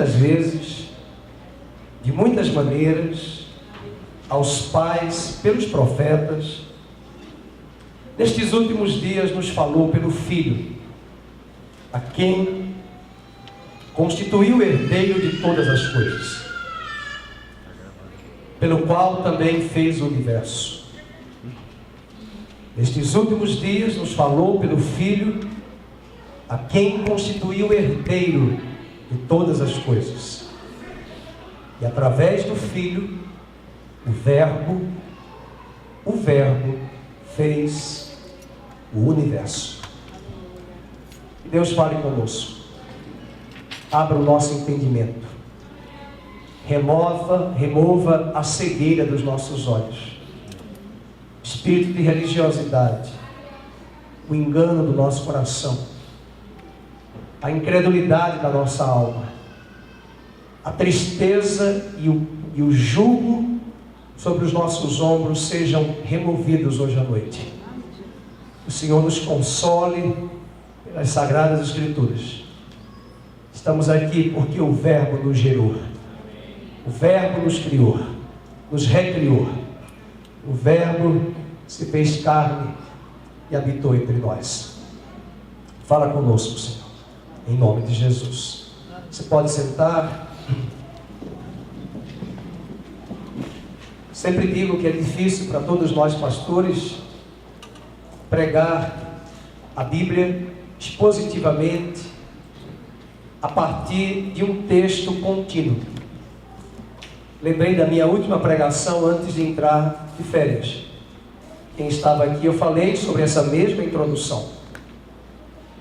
muitas vezes, de muitas maneiras, aos pais, pelos profetas. Nestes últimos dias nos falou pelo Filho, a quem constituiu herdeiro de todas as coisas, pelo qual também fez o universo. Nestes últimos dias nos falou pelo Filho, a quem constituiu herdeiro de todas as coisas. E através do Filho, o Verbo fez o universo. Que Deus fale conosco. Abra o nosso entendimento. Remova a cegueira dos nossos olhos. Espírito de religiosidade, o engano do nosso coração, a incredulidade da nossa alma, a tristeza e o jugo sobre os nossos ombros sejam removidos hoje à noite. O Senhor nos console pelas Sagradas Escrituras. Estamos aqui porque o Verbo nos gerou, o Verbo nos criou, nos recriou. O Verbo se fez carne e habitou entre nós. Fala conosco, Senhor, em nome de Jesus. Você pode sentar. Sempre digo que é difícil para todos nós pastores pregar a Bíblia expositivamente a partir de um texto contínuo. Lembrei da minha última pregação antes de entrar de férias. Quem estava aqui, eu falei sobre essa mesma introdução.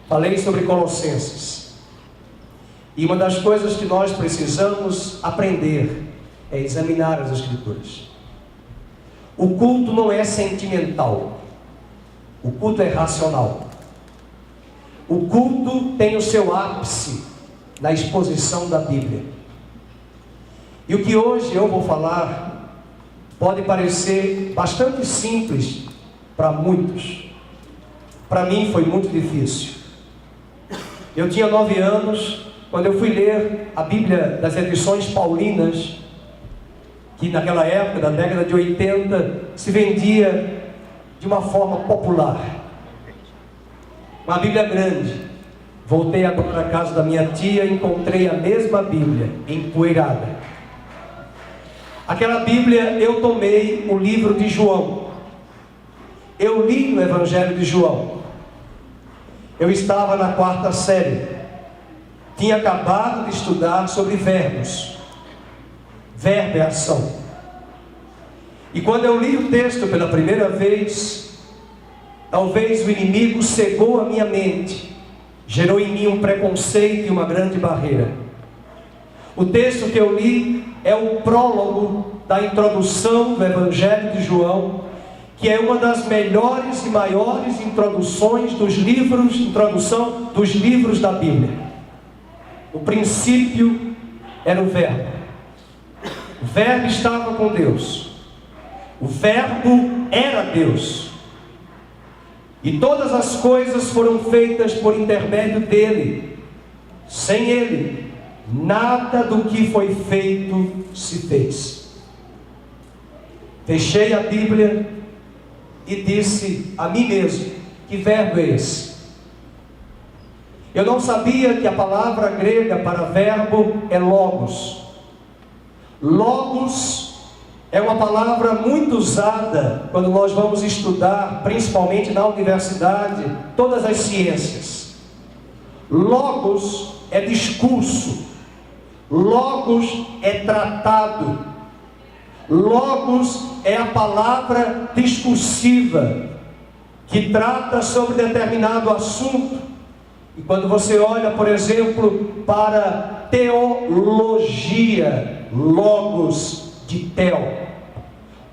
Falei sobre Colossenses. E uma das coisas que nós precisamos aprender é examinar as Escrituras. O culto não é sentimental. O culto é racional. O culto tem o seu ápice na exposição da Bíblia. E o que hoje eu vou falar pode parecer bastante simples para muitos. Para mim foi muito difícil. Eu tinha 9 anos quando eu fui ler a Bíblia das edições paulinas, que naquela época, da década de 80, se vendia de uma forma popular. Uma Bíblia grande. Voltei agora para a casa da minha tia e encontrei a mesma Bíblia, empoeirada. Aquela Bíblia, eu tomei o livro de João. Eu li no Evangelho de João. Eu estava na 4ª série. Tinha acabado de estudar sobre verbos. Verbo é ação. E quando eu li o texto pela primeira vez, talvez o inimigo cegou a minha mente, gerou em mim um preconceito e uma grande barreira. O texto que eu li é o prólogo da introdução do Evangelho de João, que é uma das melhores e maiores introdução dos livros da Bíblia. O princípio era o Verbo. O Verbo estava com Deus. O Verbo era Deus. E todas as coisas foram feitas por intermédio dele. Sem ele, nada do que foi feito se fez. Fechei a Bíblia e disse a mim mesmo: que verbo é esse? Eu não sabia que a palavra grega para verbo é logos. Logos é uma palavra muito usada quando nós vamos estudar, principalmente na universidade, todas as ciências. Logos é discurso. Logos é tratado. Logos é a palavra discursiva que trata sobre determinado assunto. E quando você olha, por exemplo, para teologia, logos de teo.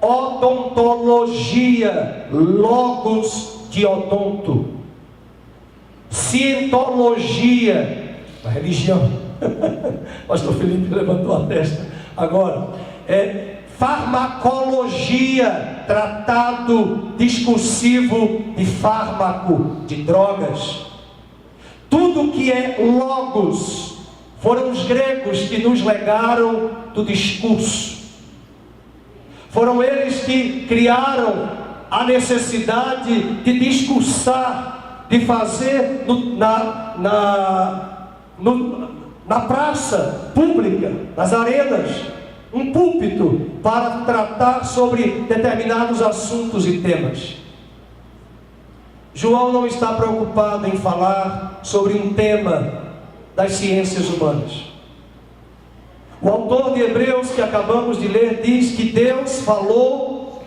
Odontologia, logos de odonto. Cientologia, a religião. Pastor Felipe levantou a testa agora. Farmacologia, tratado discursivo de fármaco, de drogas. Tudo que é logos Foram os gregos que nos legaram do discurso. Foram eles que criaram a necessidade de discursar, de fazer na praça pública, nas arenas, um púlpito para tratar sobre determinados assuntos e temas. João não está preocupado em falar sobre um tema das ciências humanas. O autor de Hebreus, que acabamos de ler, diz que Deus falou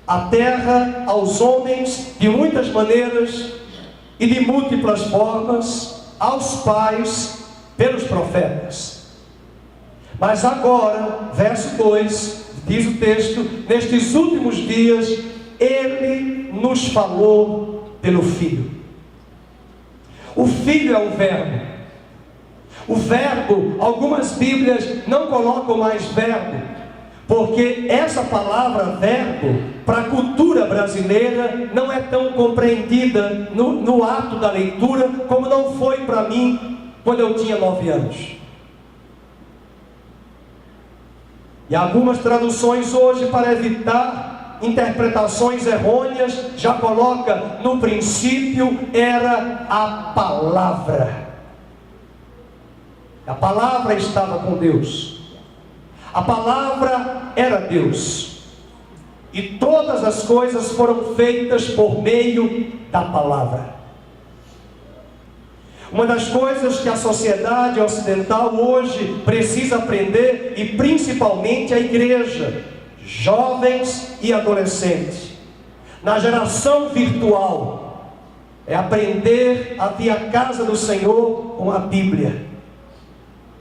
à terra, aos homens, de muitas maneiras e de múltiplas formas, aos pais, pelos profetas. Mas agora, verso 2, diz o texto, nestes últimos dias, Ele nos falou pelo Filho. O Filho é o Verbo. O verbo, algumas Bíblias não colocam mais verbo, porque essa palavra verbo, para a cultura brasileira, não é tão compreendida no ato da leitura, como não foi para mim, quando eu tinha 9 anos. E algumas traduções hoje, para evitar interpretações errôneas, já coloca, no princípio era a palavra. A palavra estava com Deus. A palavra era Deus. E todas as coisas foram feitas por meio da palavra. Uma das coisas que a sociedade ocidental hoje precisa aprender, e principalmente a igreja, jovens e adolescentes, na geração virtual, é aprender a vir à casa do Senhor com a Bíblia.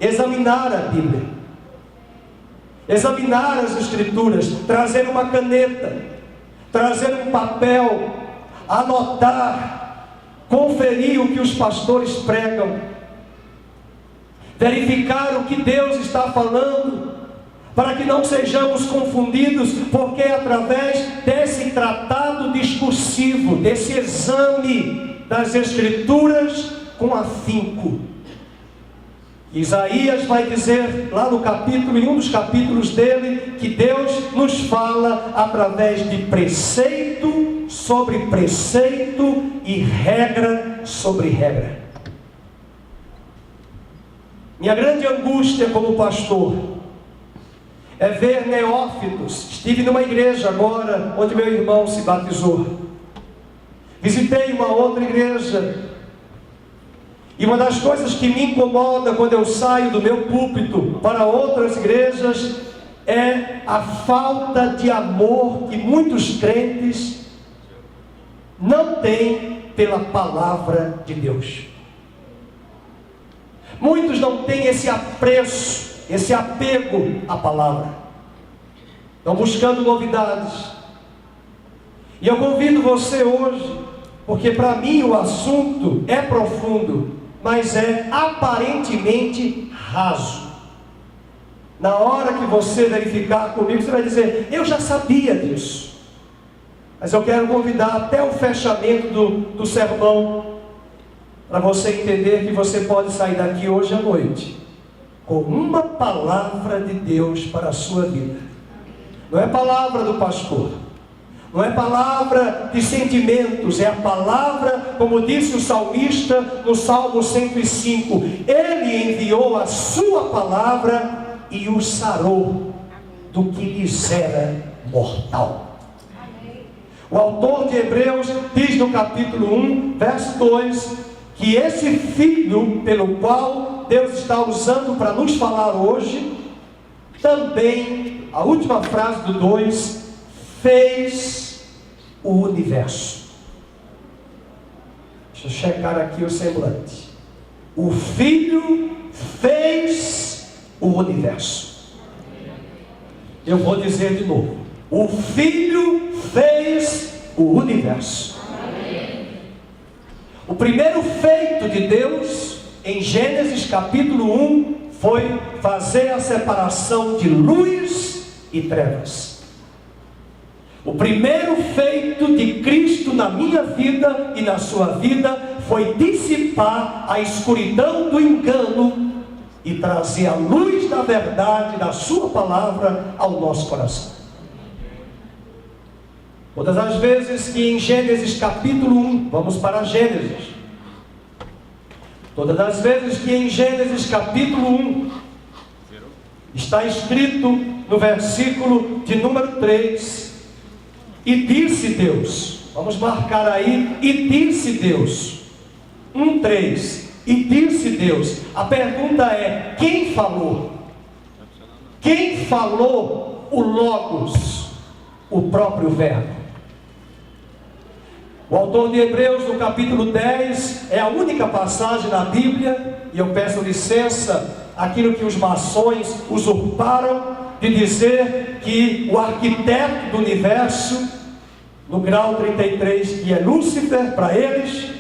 Examinar a Bíblia, examinar as Escrituras, trazer uma caneta, trazer um papel, anotar, conferir o que os pastores pregam, verificar o que Deus está falando, para que não sejamos confundidos, porque é através desse tratado discursivo, desse exame das Escrituras com afinco, Isaías vai dizer lá no capítulo, em um dos capítulos dele, que Deus nos fala através de preceito sobre preceito e regra sobre regra. Minha grande angústia como pastor é ver neófitos. Estive numa igreja agora, onde meu irmão se batizou. Visitei uma outra igreja. E uma das coisas que me incomoda quando eu saio do meu púlpito para outras igrejas é a falta de amor que muitos crentes não têm pela palavra de Deus. Muitos não têm esse apreço, esse apego à palavra. Estão buscando novidades. E eu convido você hoje, porque para mim o assunto é profundo, mas é aparentemente raso. Na hora que você verificar comigo, você vai dizer: eu já sabia disso. Mas eu quero convidar até o fechamento do sermão, para você entender que você pode sair daqui hoje à noite com uma palavra de Deus para a sua vida. Não é palavra do pastor, não é palavra de sentimentos, é a palavra, como disse o salmista no Salmo 105, Ele enviou a sua palavra e o sarou do que lhes era mortal. O autor de Hebreus diz no capítulo 1, verso 2, que esse Filho, pelo qual Deus está usando para nos falar hoje, também, a última frase do 2, fez o universo. Deixa eu checar aqui o semblante. O Filho fez o universo. Eu vou dizer de novo. O Filho fez o universo. O primeiro feito de Deus, em Gênesis capítulo 1, foi fazer a separação de luz e trevas. O primeiro feito de Cristo na minha vida e na sua vida foi dissipar a escuridão do engano e trazer a luz da verdade, da sua palavra ao nosso coração. Todas as vezes que em Gênesis capítulo 1, vamos para Gênesis. Todas as vezes que em Gênesis capítulo 1, está escrito no versículo de número 3, e disse Deus, vamos marcar aí, e disse Deus, 1:3, e disse Deus. A pergunta é, quem falou? Quem falou o Logos, o próprio Verbo? O autor de Hebreus, no capítulo 10, é a única passagem na Bíblia, e eu peço licença àquilo que os maçons usurparam, de dizer que o arquiteto do universo, no grau 33, que é Lúcifer para eles,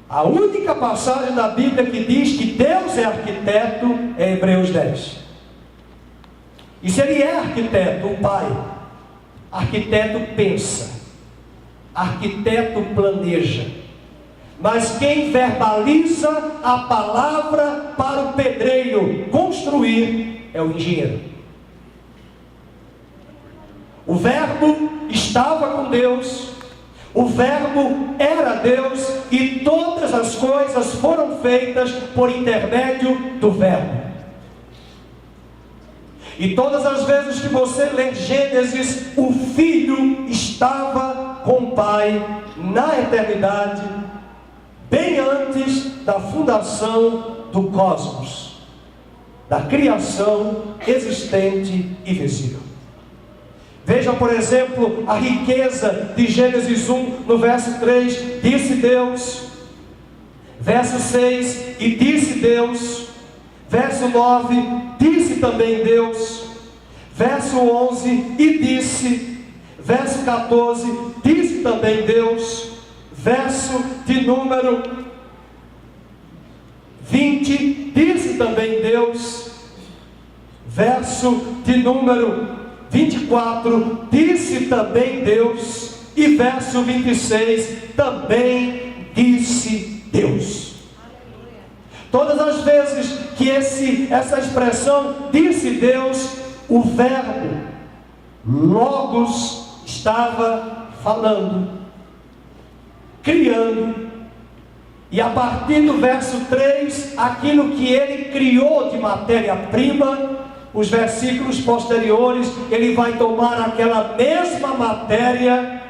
a única passagem da Bíblia que diz que Deus é arquiteto é Hebreus 10. E se ele é arquiteto, o Pai, arquiteto pensa, arquiteto planeja, mas quem verbaliza a palavra para o pedreiro construir é o engenheiro. O Verbo estava com Deus, o Verbo era Deus, e todas as coisas foram feitas por intermédio do Verbo. E todas as vezes que você lê Gênesis, o Filho estava com o Pai na eternidade, bem antes da fundação do cosmos, da criação existente e visível. Veja, por exemplo, a riqueza de Gênesis 1, no verso 3, disse Deus. Verso 6, e disse Deus. Verso 9, disse também Deus. Verso 11, e disse. Verso 14, disse também Deus. Verso de número 20, disse também Deus. Verso de número 24, disse também Deus. E verso 26, também disse Deus. Todas as vezes que essa expressão disse Deus, o Verbo Logos estava falando, criando, e a partir do verso 3, aquilo que ele criou de matéria-prima, os versículos posteriores, ele vai tomar aquela mesma matéria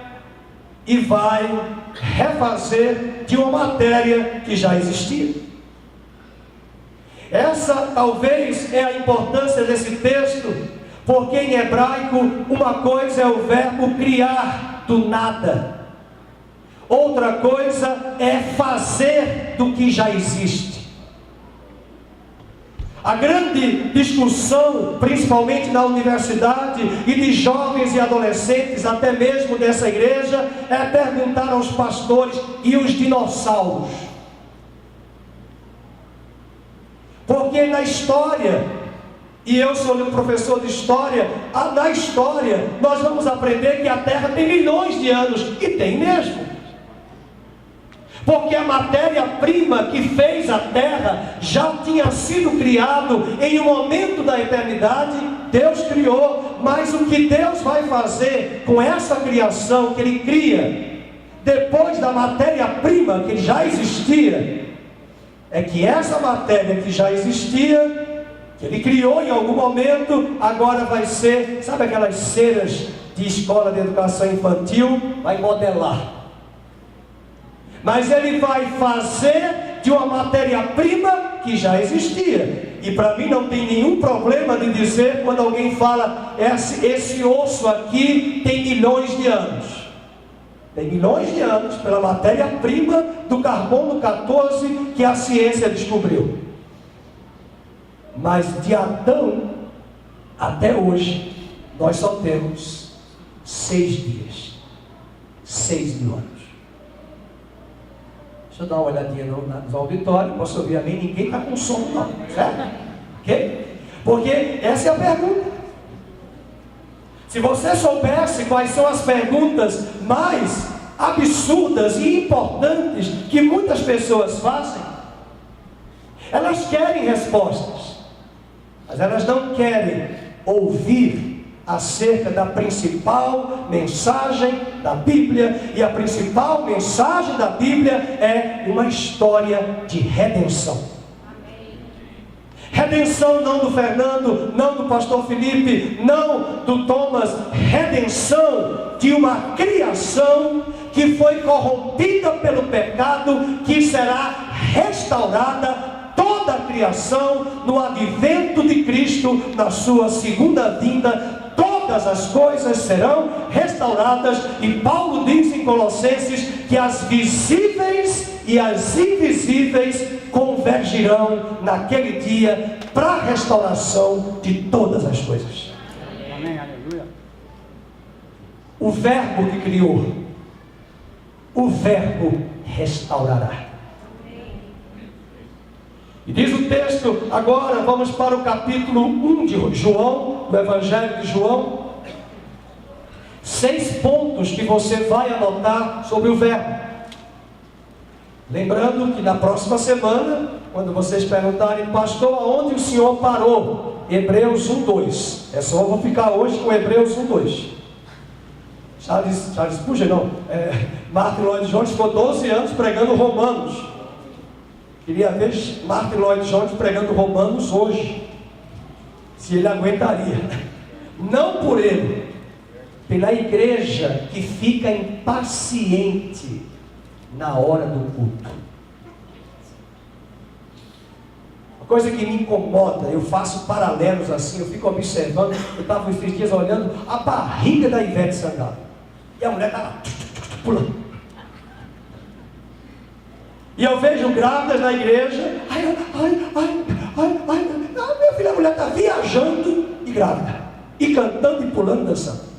e vai refazer de uma matéria que já existia. Essa talvez é a importância desse texto, porque em hebraico uma coisa é o verbo criar do nada, outra coisa é fazer do que já existe. A grande discussão, principalmente na universidade, e de jovens e adolescentes, até mesmo dessa igreja, é perguntar aos pastores: e os dinossauros? Porque na história, e eu sou um professor de história, na história nós vamos aprender que a Terra tem milhões de anos, e tem mesmo. Porque a matéria-prima que fez a Terra já tinha sido criado em um momento da eternidade. Deus criou, mas o que Deus vai fazer com essa criação que Ele cria, depois da matéria-prima que já existia, é que essa matéria que já existia, que Ele criou em algum momento, agora vai ser, sabe aquelas ceras de escola de educação infantil? Vai modelar. Mas Ele vai fazer de uma matéria-prima que já existia. E para mim não tem nenhum problema de dizer, quando alguém fala, esse osso aqui tem milhões de anos. Tem milhões de anos pela matéria-prima do carbono 14 que a ciência descobriu. Mas de Adão até hoje, nós só temos 6 dias. 6.000 anos. Deixa eu dar uma olhadinha no auditório. Posso ouvir a mim? Ninguém está com sono não, certo? Ok? Porque essa é a pergunta. Se você soubesse quais são as perguntas mais absurdas e importantes que muitas pessoas fazem, Elas querem respostas, mas elas não querem ouvir acerca da principal mensagem da Bíblia. E a principal mensagem da Bíblia é uma história de redenção. Redenção não do Fernando, não do pastor Felipe, não do Thomas. Redenção de uma criação que foi corrompida pelo pecado, que será restaurada, toda a criação, no advento de Cristo, na sua segunda vinda. Todas as coisas serão restauradas. E Paulo diz em Colossenses que as visíveis e as invisíveis convergirão naquele dia para a restauração de todas as coisas. Amém, aleluia. O Verbo que criou, o Verbo restaurará. E diz o texto, agora vamos para o capítulo 1 de João, do Evangelho de João. 6 pontos que você vai anotar sobre o Verbo. Lembrando que na próxima semana, quando vocês perguntarem, pastor, aonde o senhor parou? Hebreus 1:2. É só, eu vou ficar hoje com Hebreus 1:2. Charles Spurgeon, não. Martin Lloyd Jones ficou 12 anos pregando Romanos. Queria ver Martin Lloyd Jones pregando Romanos hoje, se ele aguentaria. Não por ele, pela igreja que fica impaciente na hora do culto. Uma coisa que me incomoda, eu faço paralelos assim, eu fico observando. Eu estava esses dias olhando a barriga da Ivete Sangalo, e a mulher estava pulando. E eu vejo grávidas na igreja. Minha filha, a mulher está viajando e grávida, e cantando e pulando, dançando.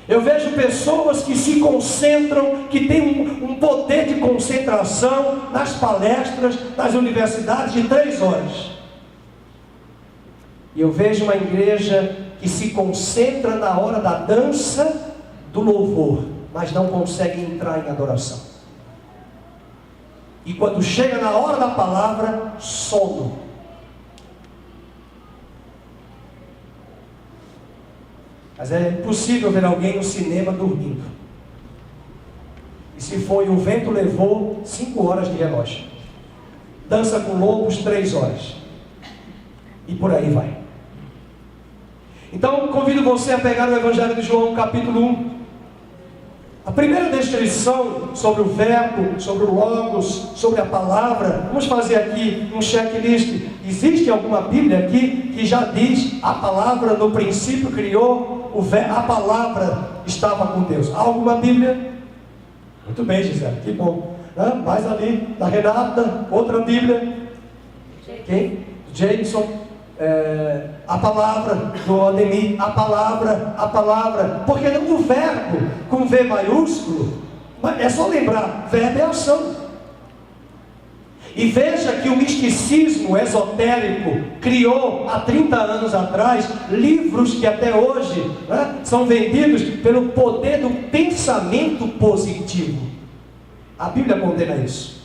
Eu vejo pessoas que se concentram, que têm um poder de concentração nas palestras, nas universidades de 3 horas. E eu vejo uma igreja que se concentra na hora da dança, do louvor, mas não consegue entrar em adoração. E quando chega na hora da palavra, sono. Mas é impossível ver alguém no cinema dormindo. E se foi, o vento levou 5 horas de relógio. Dança com lobos 3 horas. E por aí vai. Então convido você a pegar o Evangelho de João, capítulo 1. A primeira descrição sobre o verbo, sobre o logos, sobre a palavra. Vamos fazer aqui um checklist. Existe alguma Bíblia aqui que já diz a palavra no princípio criou, a palavra estava com Deus? Há alguma Bíblia? Muito bem, Gisele, que bom. Mais ali, da Renata, outra Bíblia. Quem? Jameson. A palavra do Ademir, a palavra, porque não do verbo com V maiúsculo, mas é só lembrar, verbo é ação. E veja que o misticismo esotérico criou há 30 anos atrás livros que até hoje são vendidos pelo poder do pensamento positivo. A Bíblia condena isso.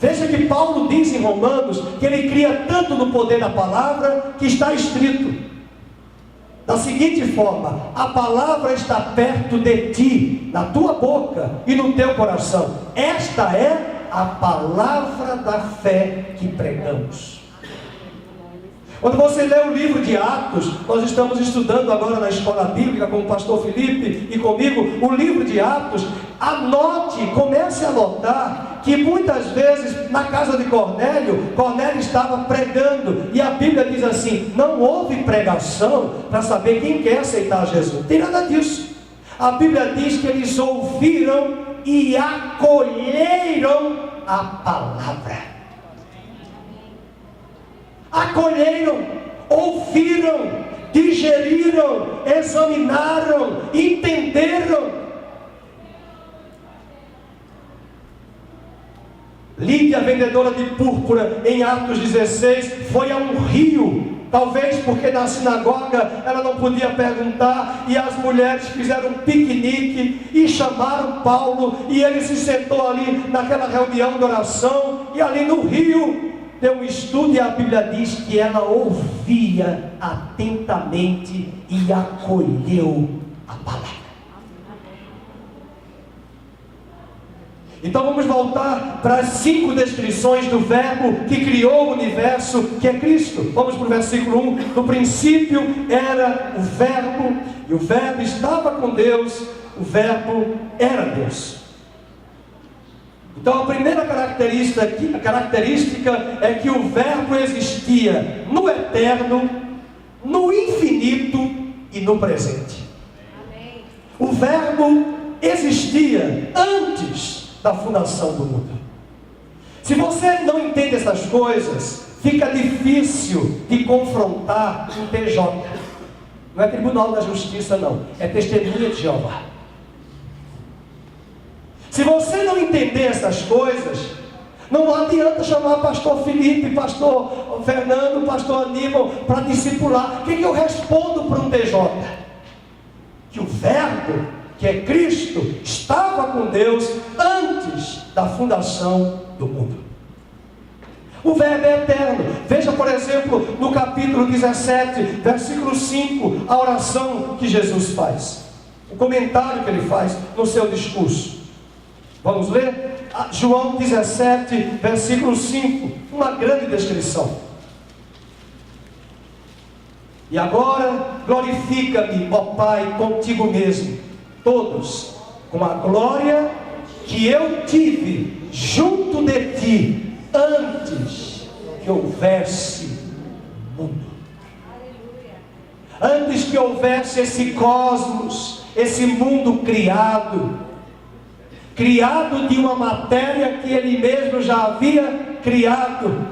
Veja que Paulo diz em Romanos que ele cria tanto no poder da palavra que está escrito da seguinte forma: a palavra está perto de ti, na tua boca e no teu coração. Esta é a palavra da fé que pregamos. Quando você lê o livro de Atos, nós estamos estudando agora na escola bíblica com o pastor Felipe e comigo, o livro de Atos. Anote, comece a anotar que muitas vezes na casa de Cornélio estava pregando, e a Bíblia diz assim: não houve pregação para saber quem quer aceitar Jesus. Não tem nada disso. A Bíblia diz que eles ouviram e acolheram a palavra. Acolheram, ouviram, digeriram, examinaram, entenderam. Lídia, vendedora de púrpura, em Atos 16, foi a um rio Talvez porque na sinagoga ela não podia perguntar, e as mulheres fizeram um piquenique e chamaram Paulo, e ele se sentou ali naquela reunião de oração, e ali no rio deu um estudo, e a Bíblia diz que ela ouvia atentamente e acolheu a palavra. Então vamos voltar para as 5 descrições do verbo que criou o universo, que é Cristo. Vamos para o versículo 1. No princípio era o verbo, e o verbo estava com Deus, o verbo era Deus. Então a primeira característica é que o verbo existia no eterno, no infinito e no presente. O verbo existia antes da fundação do mundo. Se você não entende essas coisas, fica difícil de confrontar um TJ. Não é Tribunal da Justiça, não. É Testemunha de Jeová. Se você não entender essas coisas, não adianta chamar pastor Felipe, pastor Fernando, pastor Aníbal para discipular. O que eu respondo para um TJ? Que o verbo, que é Cristo, estava com Deus antes da fundação do mundo. O verbo é eterno. Veja, por exemplo, no capítulo 17, versículo 5, a oração que Jesus faz, o comentário que ele faz no seu discurso. Vamos ler? João 17, versículo 5, uma grande descrição. E agora glorifica-me, ó Pai, contigo mesmo, todos, com a glória que eu tive junto de ti, antes que houvesse mundo. Antes que houvesse esse cosmos, esse mundo criado de uma matéria que ele mesmo já havia criado.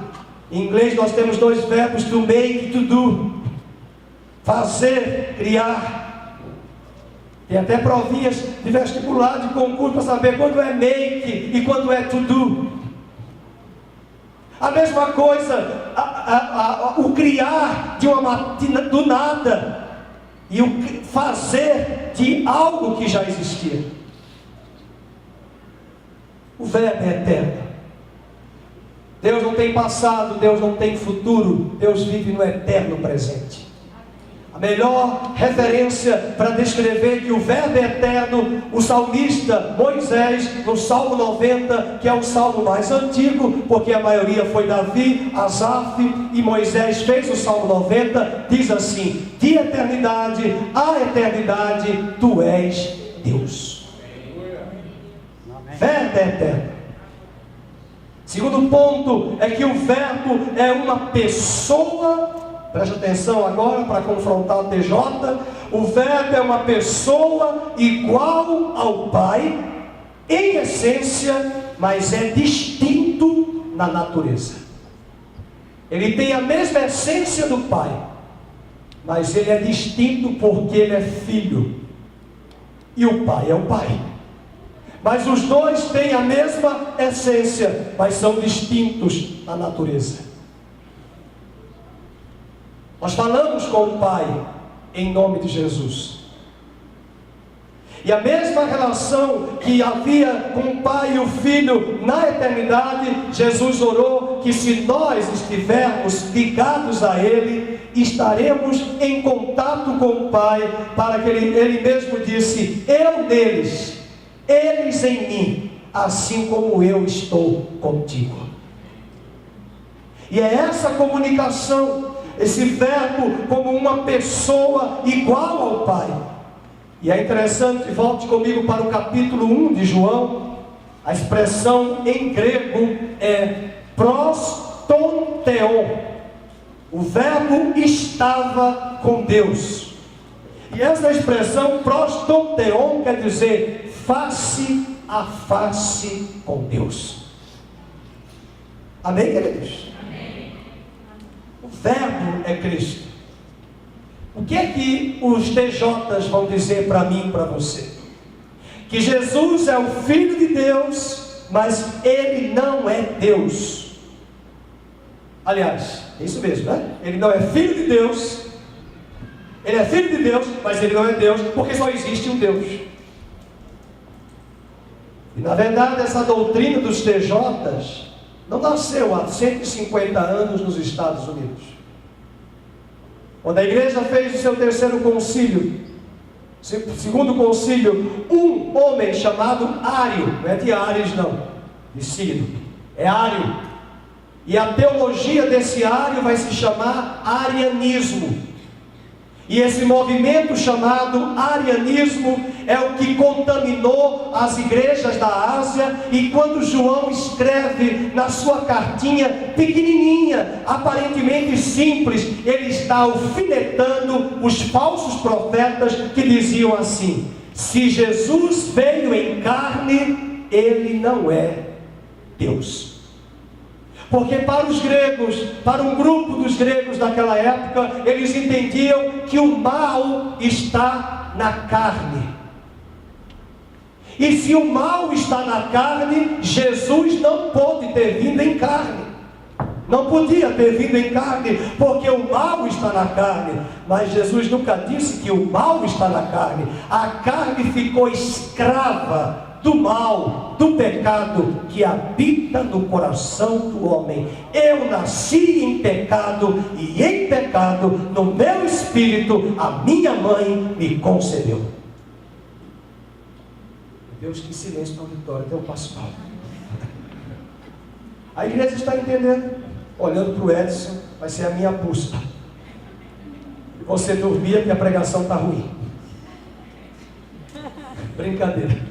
Em inglês nós temos 2 verbos, to make e to do. Fazer, criar. Tem até provinhas de vestibular, de concurso, para saber quando é make e quando é to do. A mesma coisa, o criar do nada e o fazer de algo que já existia. O verbo é eterno. Deus não tem passado, Deus não tem futuro, Deus vive no eterno presente. A melhor referência para descrever que o verbo é eterno, o salmista Moisés, no Salmo 90, que é o salmo mais antigo, porque a maioria foi Davi, Asaf, e Moisés fez o Salmo 90, diz assim: de eternidade a eternidade, tu és Deus. Verbo é eterno. Segundo ponto é que o verbo é uma pessoa. Preste atenção agora para confrontar o TJ. O verbo é uma pessoa igual ao Pai em essência, mas é distinto na natureza. Ele tem a mesma essência do Pai, mas ele é distinto porque ele é filho, e o Pai é o Pai. Mas os dois têm a mesma essência, mas são distintos na natureza. Nós falamos com o Pai em nome de Jesus. E a mesma relação que havia com o Pai e o Filho na eternidade, Jesus orou que se nós estivermos ligados a Ele, estaremos em contato com o Pai, para que Ele mesmo disse: eu neles, eles em mim, assim como eu estou contigo. E é essa comunicação, esse verbo como uma pessoa igual ao Pai. E é interessante, volte comigo para o capítulo 1 de João. A expressão em grego é prostonteon. O verbo estava com Deus. E essa expressão prostonteon quer dizer face a face com Deus. Amém, queridos? Amém. O verbo é Cristo. O que é que os TJs vão dizer para mim e para você? Que Jesus é o Filho de Deus, mas Ele não é Deus. Aliás, É isso mesmo, né? Ele não é filho de Deus. Ele é filho de Deus, mas ele não é Deus, porque só existe um Deus. E na verdade essa doutrina dos TJs não nasceu há 150 anos nos Estados Unidos. Quando a igreja fez o seu terceiro concílio, segundo concílio, um homem chamado Ário, não é de Ares não, de Ciro, é Ário. E a teologia desse Ário vai se chamar arianismo. E esse movimento chamado arianismo é o que contaminou as igrejas da Ásia. E quando João escreve na sua cartinha pequenininha, aparentemente simples, ele está alfinetando os falsos profetas que diziam assim: se Jesus veio em carne, ele não é Deus. Porque para os gregos, para um grupo dos gregos daquela época, eles entendiam que o mal está na carne. E se o mal está na carne, Jesus não pôde ter vindo em carne. Não podia ter vindo em carne, porque o mal está na carne. Mas Jesus nunca disse que o mal está na carne. A carne ficou escrava do mal, do pecado que habita no coração do homem. Eu nasci em pecado, e em pecado, no meu espírito, a minha mãe me concebeu. Deus, que silêncio no auditório, até eu passo mal. A igreja está entendendo, olhando para o Edson, vai ser a minha busca. Você dormia que a pregação está ruim. Brincadeira.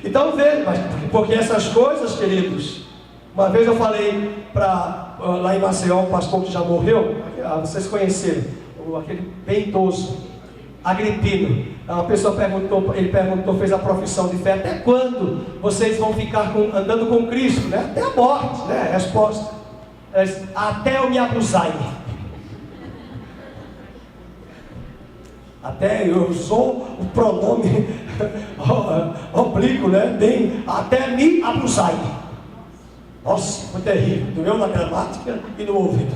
Então veja, porque essas coisas, queridos, uma vez eu falei lá em Maceió, um pastor que já morreu, vocês conheceram, aquele bem idoso, Agripino. Uma pessoa perguntou, fez a profissão de fé: até quando vocês vão ficar andando com Cristo? Né? Até a morte, né? A resposta: até eu me abusar. Até eu usou o pronome oblíquo, né? Bem, até me abusar. Nossa, foi terrível. Doeu na gramática e no ouvido.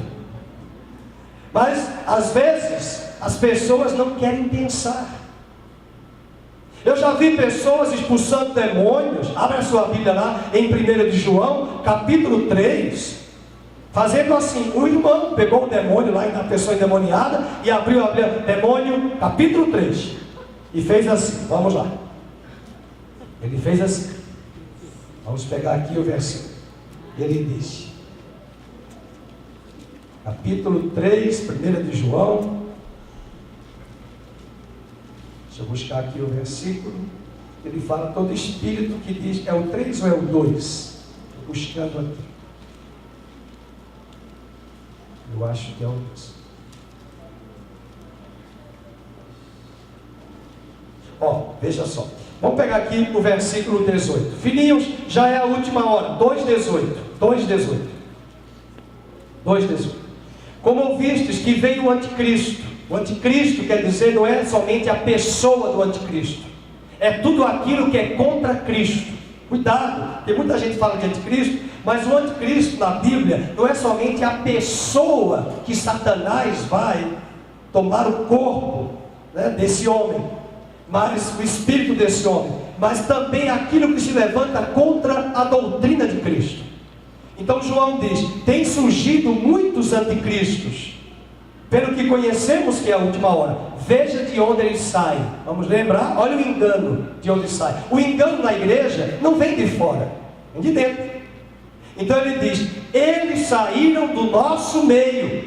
Mas, às vezes, as pessoas não querem pensar. Eu já vi pessoas expulsando demônios. Abre a sua Bíblia lá em 1 de João, capítulo 3. Fazendo assim, o irmão pegou o demônio lá na pessoa endemoniada e abriu demônio, capítulo 3, e fez assim. Vamos lá. Ele fez assim. Vamos pegar aqui o versículo. Ele disse, capítulo 3, 1 de João. Deixa eu buscar aqui o versículo. Ele fala: todo espírito que diz, é o 3 ou é o 2? Estou buscando aqui. Eu acho que é o 2. Veja só. Vamos pegar aqui o versículo 18. Filhinhos, já é a última hora. 2,18. 2,18. Como ouvistes que veio o anticristo. O anticristo quer dizer, não é somente a pessoa do anticristo. É tudo aquilo que é contra Cristo. Cuidado, porque muita gente fala de anticristo, mas o anticristo na Bíblia não é somente a pessoa que Satanás vai tomar o corpo, né, desse homem, mas o espírito desse homem, mas também aquilo que se levanta contra a doutrina de Cristo. Então João diz: tem surgido muitos anticristos, pelo que conhecemos que é a última hora. Veja de onde eles saem. Vamos lembrar? Olha o engano de onde sai. O engano na igreja não vem de fora, vem de dentro. Então ele diz: eles saíram do nosso meio,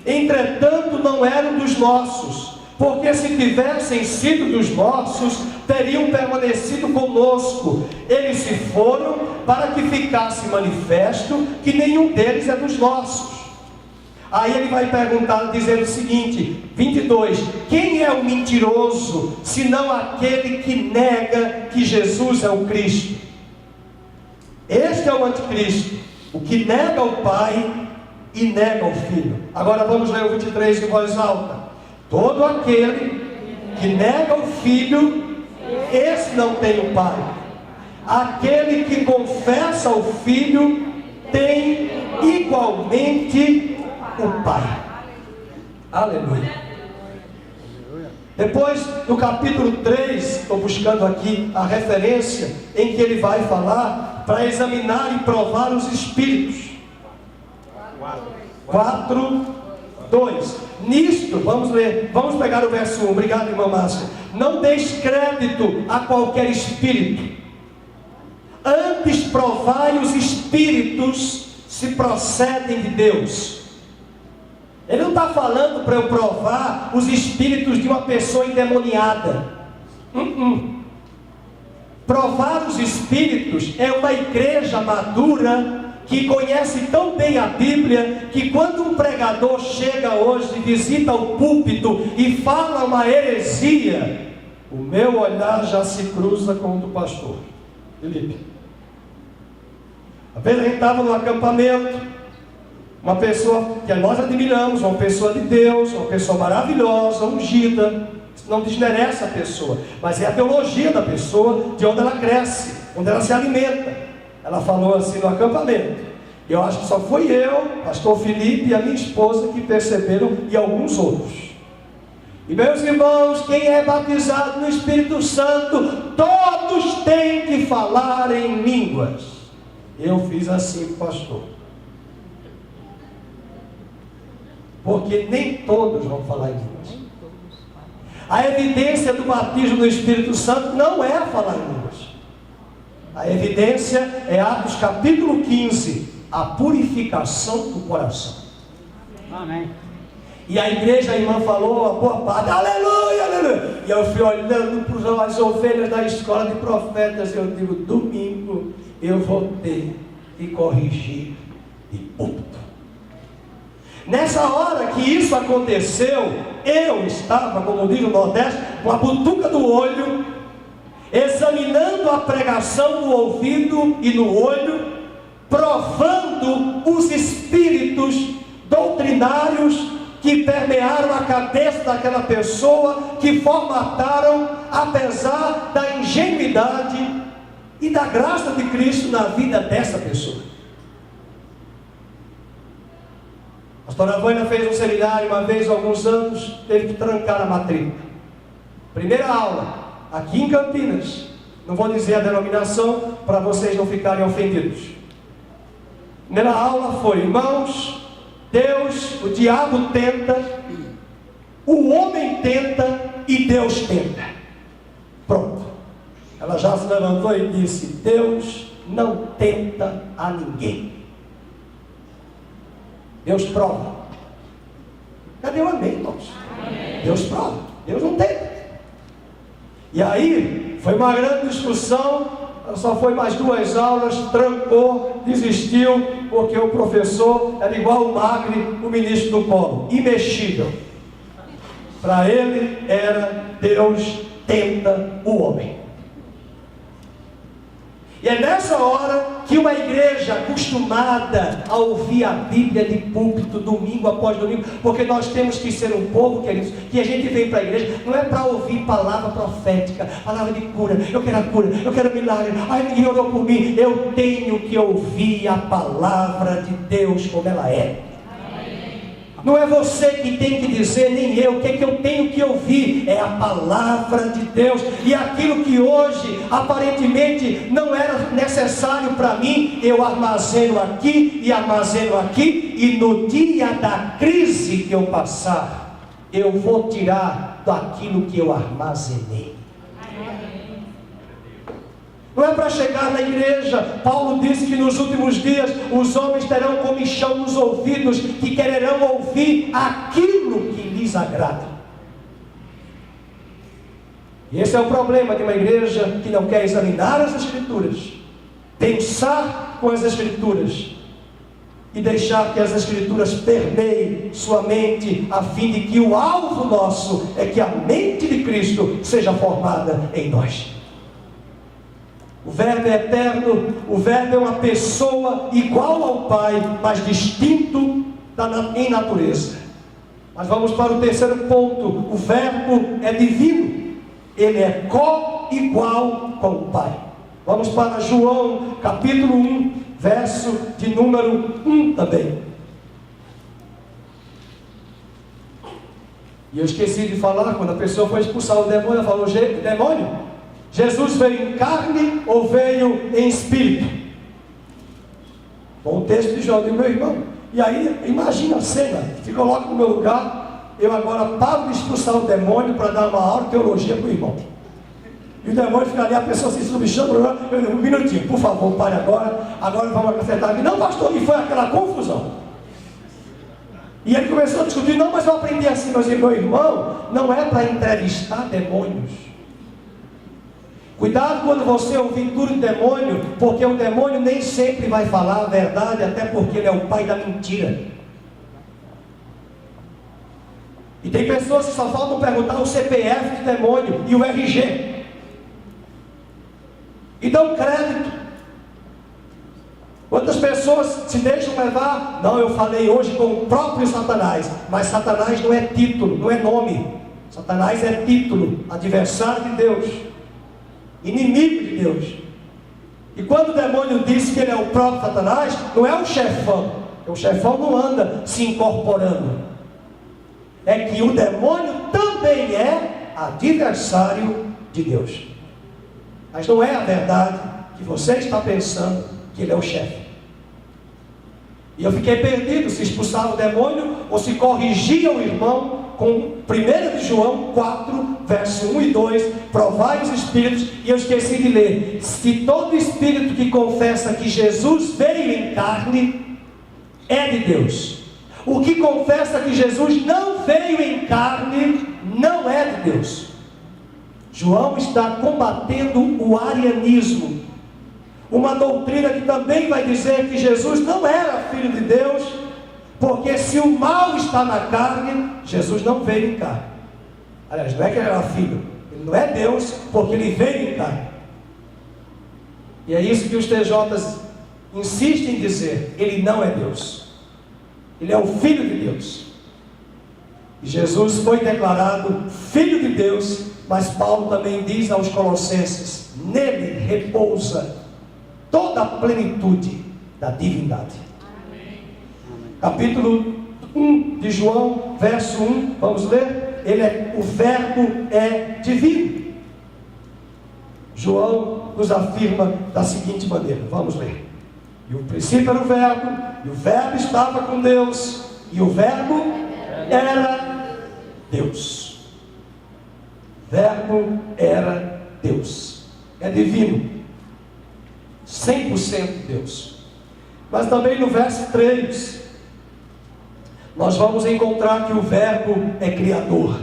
entretanto não eram dos nossos, porque se tivessem sido dos nossos, teriam permanecido conosco. Eles se foram para que ficasse manifesto que nenhum deles é dos nossos. Aí ele vai perguntar, dizendo o seguinte, 22: quem é o mentiroso, senão aquele que nega que Jesus é o Cristo? Este é o anticristo, o que nega o Pai e nega o Filho. Agora vamos ler o 23 em voz alta. Todo aquele que nega o Filho, esse não tem o Pai. Aquele que confessa o Filho tem igualmente o Pai. Aleluia. Depois, no capítulo 3, estou buscando aqui a referência em que ele vai falar para examinar e provar os espíritos. 4:2. Nisto, vamos ler, vamos pegar o verso 1. Obrigado, irmã Márcia. Não deis crédito a qualquer espírito, antes provai os espíritos se procedem de Deus. Ele não está falando para eu provar os espíritos de uma pessoa endemoniada. Provar os espíritos é uma igreja madura que conhece tão bem a Bíblia, que quando um pregador chega hoje, visita o púlpito e fala uma heresia, o meu olhar já se cruza com o do pastor Felipe. A vez a gente estava no acampamento, uma pessoa que nós admiramos, uma pessoa de Deus, uma pessoa maravilhosa, ungida. Isso não desmerece a pessoa, mas é a teologia da pessoa, de onde ela cresce, onde ela se alimenta. Ela falou assim no acampamento. Eu acho que só foi eu, pastor Felipe e a minha esposa que perceberam, e alguns outros. E meus irmãos, quem é batizado no Espírito Santo, todos têm que falar em línguas. Eu fiz assim, pastor. Porque nem todos vão falar em línguas. A evidência do batismo do Espírito Santo não é falar em línguas. A evidência é Atos capítulo 15, a purificação do coração. Amém. E a igreja, a irmã falou, a boa parte, aleluia, aleluia. E eu fui olhando para as ovelhas da escola de profetas, e eu digo, domingo eu vou ter que corrigir de púlpito. Nessa hora que isso aconteceu, eu estava, como diz o Nordeste, com a butuca do olho, examinando a pregação no ouvido e no olho, provando os espíritos doutrinários que permearam a cabeça daquela pessoa, que formataram, apesar da ingenuidade e da graça de Cristo na vida dessa pessoa. A pastora Vânia fez um seminário uma vez, há alguns anos, teve que trancar a matrícula. Primeira aula, aqui em Campinas. Não vou dizer a denominação, para vocês não ficarem ofendidos. Primeira aula foi, irmãos, Deus, o diabo tenta, o homem tenta e Deus tenta. Pronto. Ela já se levantou e disse, Deus não tenta a ninguém. Deus prova. Cadê o amém, irmãos? Amém. Deus prova. Deus não tenta. E aí, foi uma grande discussão. Só foi mais 2 aulas, trancou, desistiu, porque o professor era igual o Magre, o ministro do Polo, imexível. Para ele era Deus tenta o homem. E é nessa hora que uma igreja acostumada a ouvir a Bíblia de púlpito, domingo após domingo, porque nós temos que ser um povo, queridos, que a gente vem para a igreja, não é para ouvir palavra profética, palavra de cura, eu quero a cura, eu quero milagre, ai, ninguém orou por mim. Eu tenho que ouvir a palavra de Deus como ela é. Não é você que tem que dizer, nem eu. O que é que eu tenho que ouvir? É a palavra de Deus. E aquilo que hoje aparentemente não era necessário para mim, eu armazeno aqui e armazeno aqui, e no dia da crise que eu passar, eu vou tirar daquilo que eu armazenei. Não é para chegar na igreja. Paulo disse que nos últimos dias os homens terão comichão nos ouvidos, que quererão ouvir aquilo que lhes agrada. E esse é o problema de uma igreja que não quer examinar as Escrituras, pensar com as Escrituras e deixar que as Escrituras permeiem sua mente, a fim de que o alvo nosso é que a mente de Cristo seja formada em nós. O Verbo é eterno, o Verbo é uma pessoa igual ao Pai, mas distinto em natureza. Mas vamos para o terceiro ponto. O Verbo é divino, ele é co-igual com o Pai. Vamos para João capítulo 1, verso de número 1 também. E eu esqueci de falar, quando a pessoa foi expulsar o demônio, ela falou: demônio, Jesus veio em carne ou veio em espírito? Bom, o texto de João, meu irmão. E aí, imagina a cena, se coloca no meu lugar, eu agora paro de expulsar o demônio para dar uma aula de teologia para o irmão. E o demônio fica ali, a pessoa se subchama, um minutinho, por favor, pare agora vamos acrescentar aqui. Não, pastor, e foi aquela confusão. E ele começou a discutir: não, mas eu aprendi assim. Mas meu irmão, não é para entrevistar demônios. Cuidado quando você ouvir tudo de demônio, porque o demônio nem sempre vai falar a verdade, até porque ele é o pai da mentira. E tem pessoas que só faltam perguntar o CPF de demônio e o RG. E dão crédito. Quantas pessoas se deixam levar? Não, eu falei hoje com o próprio Satanás. Mas Satanás não é título, não é nome. Satanás é título, adversário de Deus, inimigo de Deus. E quando o demônio disse que ele é o próprio Satanás, não é o chefão. O chefão não anda se incorporando. É que o demônio também é adversário de Deus. Mas não é a verdade que você está pensando que ele é o chefe. E eu fiquei perdido se expulsava o demônio ou se corrigia o irmão com 1 de João 4, verso 1 e 2, provai os espíritos. E eu esqueci de ler: se todo espírito que confessa que Jesus veio em carne é de Deus, o que confessa que Jesus não veio em carne não é de Deus. João está combatendo o arianismo, uma doutrina que também vai dizer que Jesus não era filho de Deus, porque se o mal está na carne, Jesus não veio em carne. Aliás, não é que ele era filho, ele não é Deus, porque ele veio em carne. E é isso que os TJs insistem em dizer: ele não é Deus, ele é o Filho de Deus. E Jesus foi declarado Filho de Deus, mas Paulo também diz aos Colossenses: nele repousa toda a plenitude da divindade. Amém. Capítulo 1 de João, verso 1, vamos ler? O verbo é divino. João nos afirma da seguinte maneira, vamos ler: e o princípio era o verbo, e o verbo estava com Deus, e o verbo era Deus. Verbo era Deus. É divino, 100% Deus. Mas também no verso 3 nós vamos encontrar que o verbo é criador.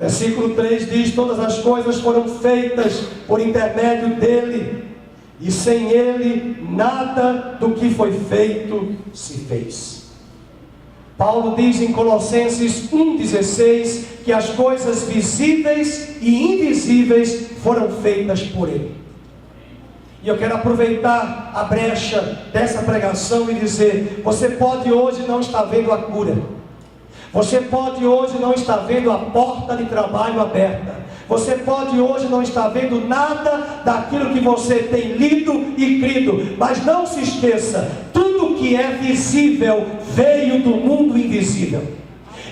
Versículo 3 diz: todas as coisas foram feitas por intermédio dele, e sem ele nada do que foi feito se fez. Paulo diz em Colossenses 1,16 que as coisas visíveis e invisíveis foram feitas por ele. E eu quero aproveitar a brecha dessa pregação e dizer: você pode hoje não estar vendo a cura, você pode hoje não estar vendo a porta de trabalho aberta, você pode hoje não estar vendo nada daquilo que você tem lido e crido, mas não se esqueça, tudo que é visível veio do mundo invisível,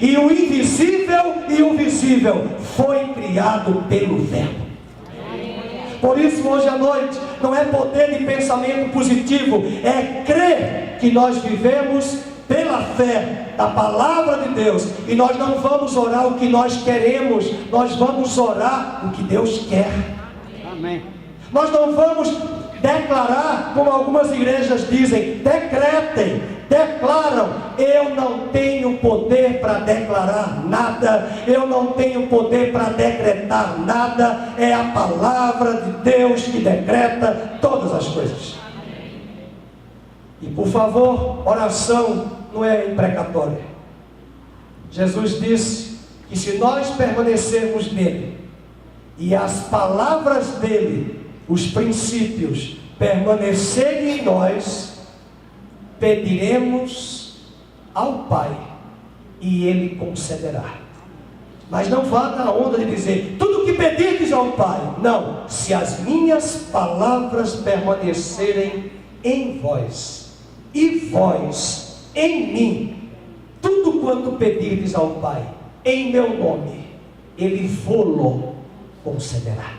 e o invisível e o visível foi criado pelo verbo. Por isso hoje à noite não é poder de pensamento positivo, é crer que nós vivemos pela fé da palavra de Deus, e nós não vamos orar o que nós queremos, nós vamos orar o que Deus quer. Amém. Nós não vamos declarar como algumas igrejas dizem, decretem, declaram. Eu não tenho poder para declarar nada, eu não tenho poder para decretar nada, é a palavra de Deus que decreta todas as coisas. E por favor, oração não é imprecatória. Jesus disse que se nós permanecermos nele, e as palavras dele, os princípios, permanecerem em nós, pediremos ao Pai, e ele concederá. Mas não vá na onda de dizer, tudo que pedirdes ao Pai. Não, se as minhas palavras permanecerem em vós, e vós em mim, tudo quanto pedirdes ao Pai, em meu nome, Ele vô-lo concederá.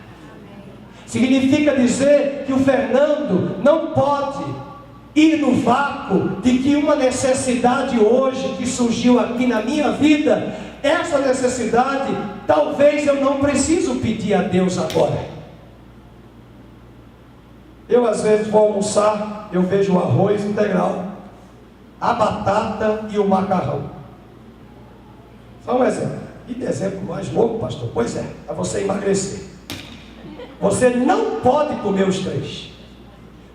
Significa dizer que o Fernando não pode ir no vácuo de que uma necessidade hoje que surgiu aqui na minha vida, essa necessidade, talvez eu não preciso pedir a Deus agora. Eu às vezes vou almoçar, eu vejo o arroz integral, a batata e o macarrão. Só um exemplo. E de exemplo mais louco, pastor? Pois é, para você emagrecer. Você não pode comer os três,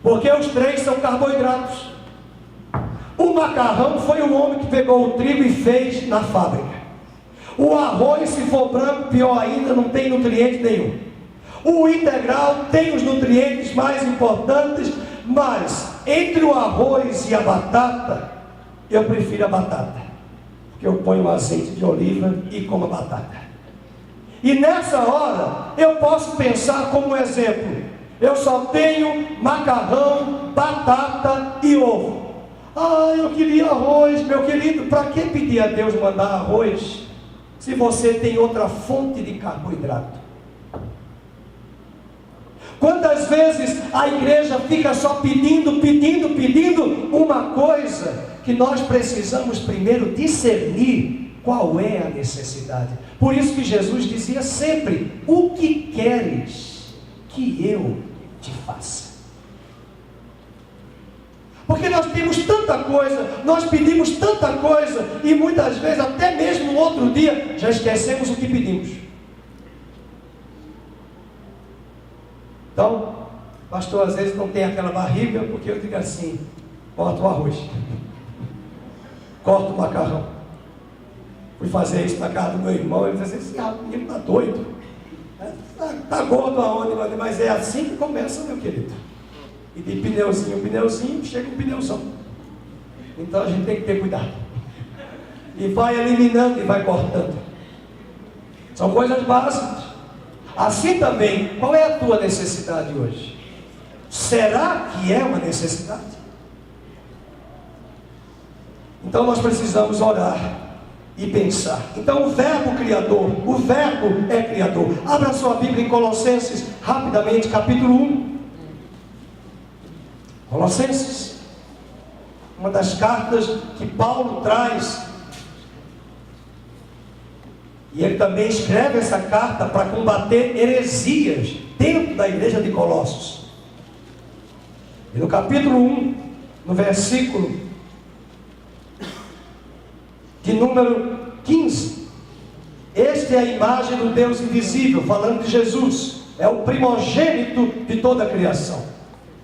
porque os três são carboidratos. O macarrão foi o homem que pegou o trigo e fez na fábrica. O arroz, se for branco, pior ainda, não tem nutriente nenhum. O integral tem os nutrientes mais importantes, mas entre o arroz e a batata, eu prefiro a batata, porque eu ponho azeite de oliva e como a batata. E nessa hora, eu posso pensar como exemplo, eu só tenho macarrão, batata e ovo. Ah, eu queria arroz, meu querido. Para que pedir a Deus mandar arroz, se você tem outra fonte de carboidrato? Quantas vezes a igreja fica só pedindo uma coisa, que nós precisamos primeiro discernir qual é a necessidade. Por isso que Jesus dizia sempre: o que queres que eu te faça? Porque nós temos tanta coisa, nós pedimos tanta coisa, e muitas vezes, até mesmo no outro dia, já esquecemos o que pedimos. Então, pastor, às vezes não tem aquela barriga, porque eu digo assim: corta o arroz, corta o macarrão. Fui fazer isso na casa do meu irmão, ele disse assim: esse menino está doido, está gordo aonde? Mas é assim que começa, meu querido. E de pneuzinho, chega um pneuzão. Então a gente tem que ter cuidado. E vai eliminando e vai cortando. São coisas básicas. Assim também, qual é a tua necessidade hoje? Será que é uma necessidade? Então nós precisamos orar e pensar. Então o verbo criador, o verbo é criador. Abra sua Bíblia em Colossenses, rapidamente, capítulo 1. Colossenses, uma das cartas que Paulo traz, e ele também escreve essa carta para combater heresias dentro da igreja de Colossos. E no capítulo 1, no versículo de número 15, esta é a imagem do Deus invisível, falando de Jesus, é o primogênito de toda a criação.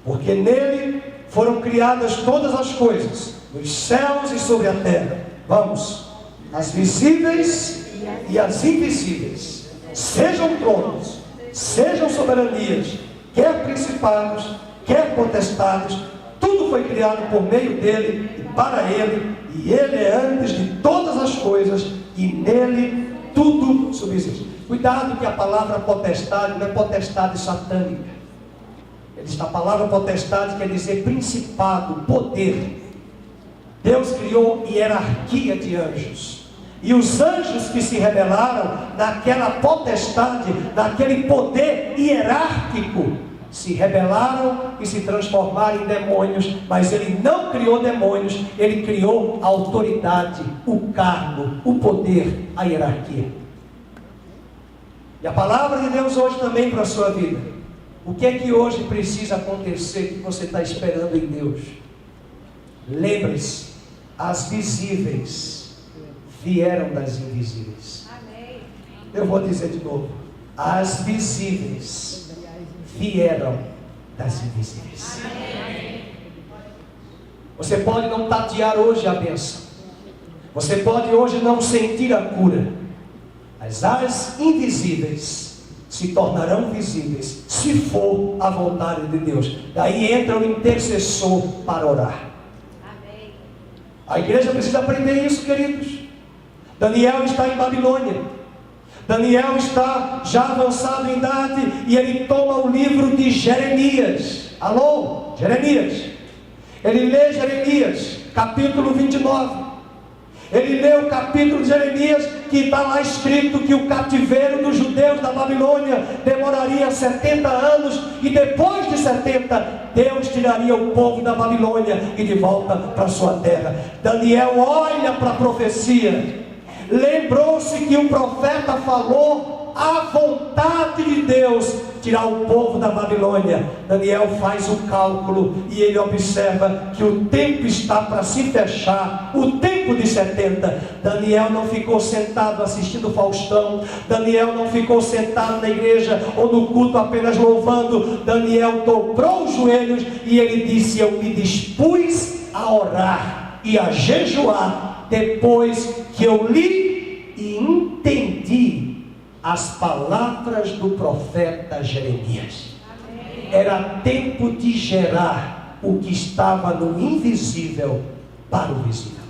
Porque nele foram criadas todas as coisas, nos céus e sobre a terra. Vamos, as visíveis e as invisíveis, sejam tronos, sejam soberanias, quer principados, quer potestades, tudo foi criado por meio dele e para ele, e ele é antes de todas as coisas, e nele tudo subsiste. Cuidado que a palavra potestade não é potestade satânica. A palavra potestade quer dizer principado, poder. Deus criou hierarquia de anjos, e os anjos que se rebelaram naquela potestade, naquele poder hierárquico, se rebelaram e se transformaram em demônios. Mas ele não criou demônios, ele criou a autoridade, o cargo, o poder, a hierarquia. E a palavra de Deus hoje também para a sua vida. O que é que hoje precisa acontecer que você está esperando em Deus? Lembre-se, as visíveis vieram das invisíveis. Amém. Eu vou dizer de novo: as visíveis vieram das invisíveis. Amém. Você pode não tatear hoje a bênção, você pode hoje não sentir a cura, mas as invisíveis se tornarão visíveis, se for a vontade de Deus. Daí entra o intercessor para orar. Amém. A igreja precisa aprender isso, queridos. Daniel está em Babilônia. Daniel está já avançado em idade, e ele toma o livro de Jeremias. Alô, Jeremias. Ele lê Jeremias, capítulo 29. Ele lê o capítulo de Jeremias, que está lá escrito que o cativeiro dos judeus da Babilônia demoraria 70 anos, e depois de 70, Deus tiraria o povo da Babilônia e de volta para a sua terra. Daniel olha para a profecia, lembrou-se que o profeta falou a vontade de Deus tirar o povo da Babilônia. Daniel faz o cálculo e ele observa que o tempo está para se fechar, o tempo de 70. Daniel não ficou sentado assistindo Faustão, Daniel não ficou sentado na igreja ou no culto apenas louvando. Daniel dobrou os joelhos e ele disse: eu me dispus a orar e a jejuar depois que eu li e entendi as palavras do profeta Jeremias. Era tempo de gerar o que estava no invisível para o visível.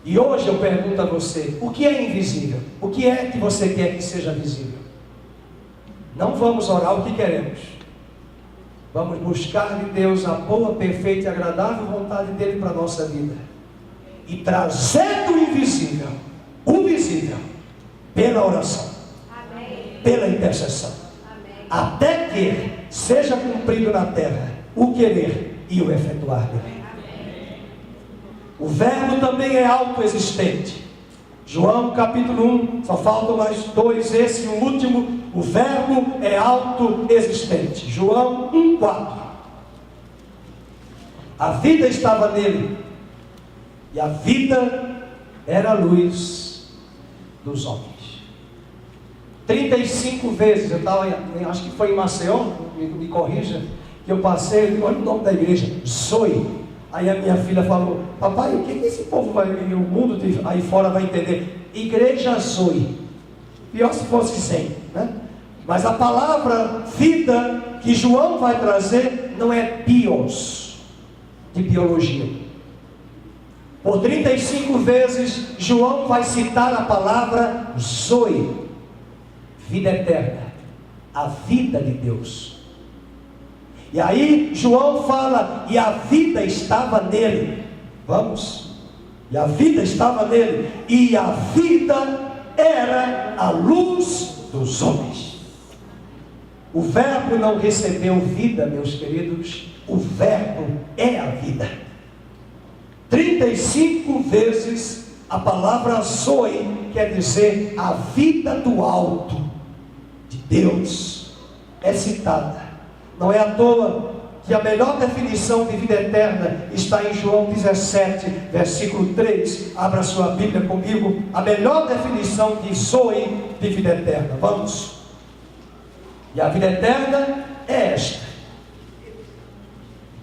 E hoje eu pergunto a você: o que é invisível? O que é que você quer que seja visível? Não vamos orar o que queremos. Vamos buscar de Deus a boa, perfeita e agradável vontade dele para a nossa vida, e trazer do invisível o visível pela oração. Amém. Pela intercessão. Amém. Até que seja cumprido na terra o querer e o efetuar dele. Amém. O verbo também é autoexistente. João capítulo 1, só faltam mais dois, esse e o último. O verbo é autoexistente. João 1,4. A vida estava nele, e a vida era a luz dos homens. 35 vezes, eu estava, acho que foi em Maceió, me corrija, que eu passei, olha o nome da igreja, Zoe. Aí a minha filha falou: papai, o que esse povo vai, o mundo aí fora vai entender? Igreja Zoe. Pior se fosse 100, né? Mas a palavra vida que João vai trazer não é bios, de biologia. Por 35 vezes, João vai citar a palavra Zoe, vida eterna, a vida de Deus. E aí, João fala: e a vida estava nele. Vamos? E a vida estava nele, e a vida era a luz dos homens. O verbo não recebeu vida, meus queridos, o verbo é a vida. 35 vezes a palavra Zoe quer dizer a vida do alto de Deus é citada. Não é à toa que a melhor definição de vida eterna está em João 17, versículo 3. Abra sua Bíblia comigo. A melhor definição de Zoe, de vida eterna. Vamos. E a vida eterna é esta: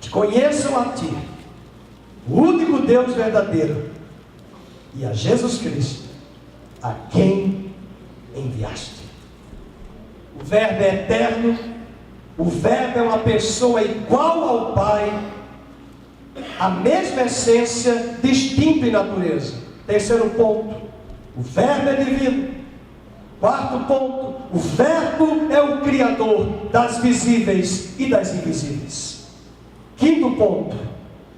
te conheçam a ti, o único Deus verdadeiro, e a Jesus Cristo, a quem enviaste. O verbo é eterno, o verbo é uma pessoa igual ao Pai, a mesma essência, distinto em natureza. Terceiro ponto, o verbo é divino. Quarto ponto, o verbo é o Criador das visíveis e das invisíveis. Quinto ponto,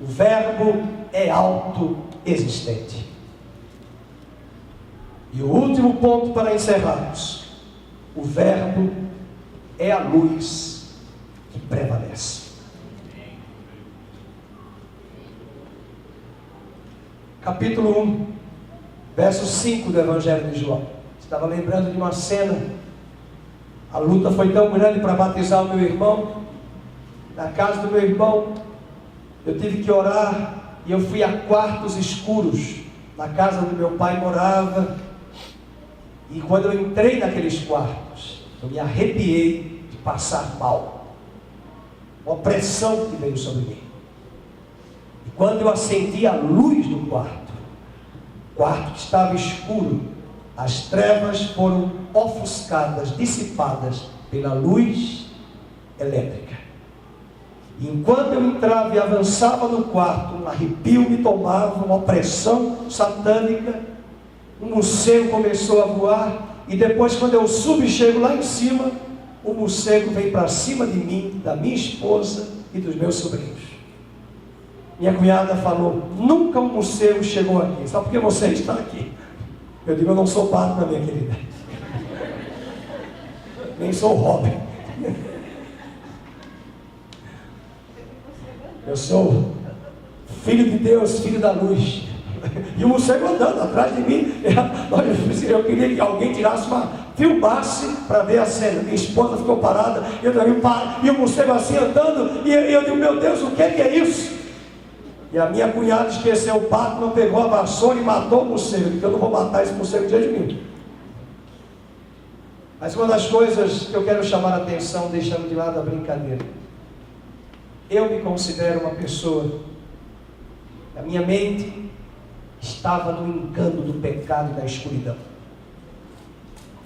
o verbo é autoexistente. E o último ponto para encerrarmos: o verbo é a luz que prevalece. Capítulo 1, verso 5 do Evangelho de João. Estava lembrando de uma cena. A luta foi tão grande para batizar o meu irmão. Na casa do meu irmão, eu tive que orar, e eu fui a quartos escuros. Na casa do meu pai morava, e quando eu entrei naqueles quartos, eu me arrepiei de passar mal. Uma pressão que veio sobre mim. E quando eu acendi a luz do quarto, o quarto que estava escuro, as trevas foram ofuscadas, dissipadas pela luz elétrica. E enquanto eu entrava e avançava no quarto, um arrepio me tomava, uma opressão satânica, um morcego começou a voar, e depois, quando eu subo e chego lá em cima, o morcego vem para cima de mim, da minha esposa e dos meus sobrinhos. Minha cunhada falou: nunca um morcego chegou aqui, só porque você está aqui. Eu digo: eu não sou Batman, minha querida, nem sou Robin. Eu sou filho de Deus, filho da luz. E o morcego andando atrás de mim. Eu queria que alguém filmasse para ver a cena. Minha esposa ficou parada, eu também paro, e o morcego assim andando, e eu digo: meu Deus, o que é isso? E a minha cunhada esqueceu o Batman, pegou a vassoura e matou o morcego. Eu digo: eu não vou matar esse morcego diante de mim. Mas uma das coisas que eu quero chamar a atenção, deixando de lado a brincadeira, eu me considero uma pessoa, a minha mente estava no engano do pecado e da escuridão.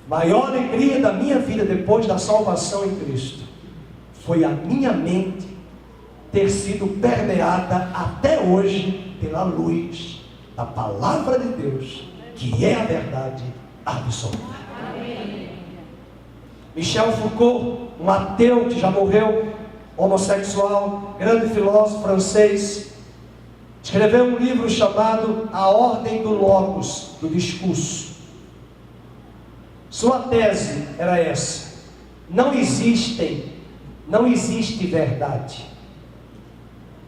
Maior alegria da minha vida depois da salvação em Cristo foi a minha mente ter sido permeada até hoje pela luz da palavra de Deus, que é a verdade absoluta. Amém. Michel Foucault, um ateu que já morreu, homossexual, grande filósofo francês, escreveu um livro chamado A Ordem do Logos, do Discurso. Sua tese era essa: não existe verdade.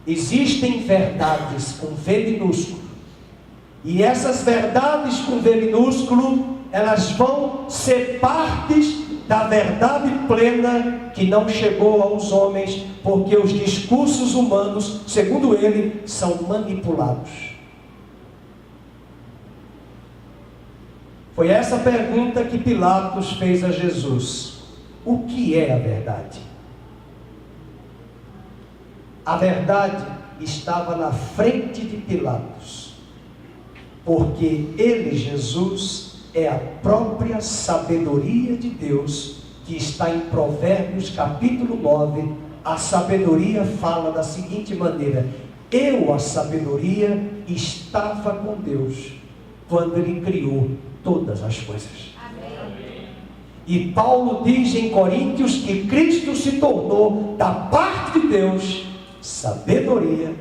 Existem verdades com V minúsculo. E essas verdades com V minúsculo, elas vão ser partes da verdade plena que não chegou aos homens, porque os discursos humanos, segundo ele, são manipulados. Foi essa pergunta que Pilatos fez a Jesus: o que é a verdade? A verdade estava na frente de Pilatos, porque ele, Jesus, é a própria sabedoria de Deus, que está em Provérbios capítulo 9. A sabedoria fala da seguinte maneira: eu, a sabedoria, estava com Deus quando Ele criou todas as coisas. Amém. E Paulo diz em Coríntios que Cristo se tornou, da parte de Deus, sabedoria,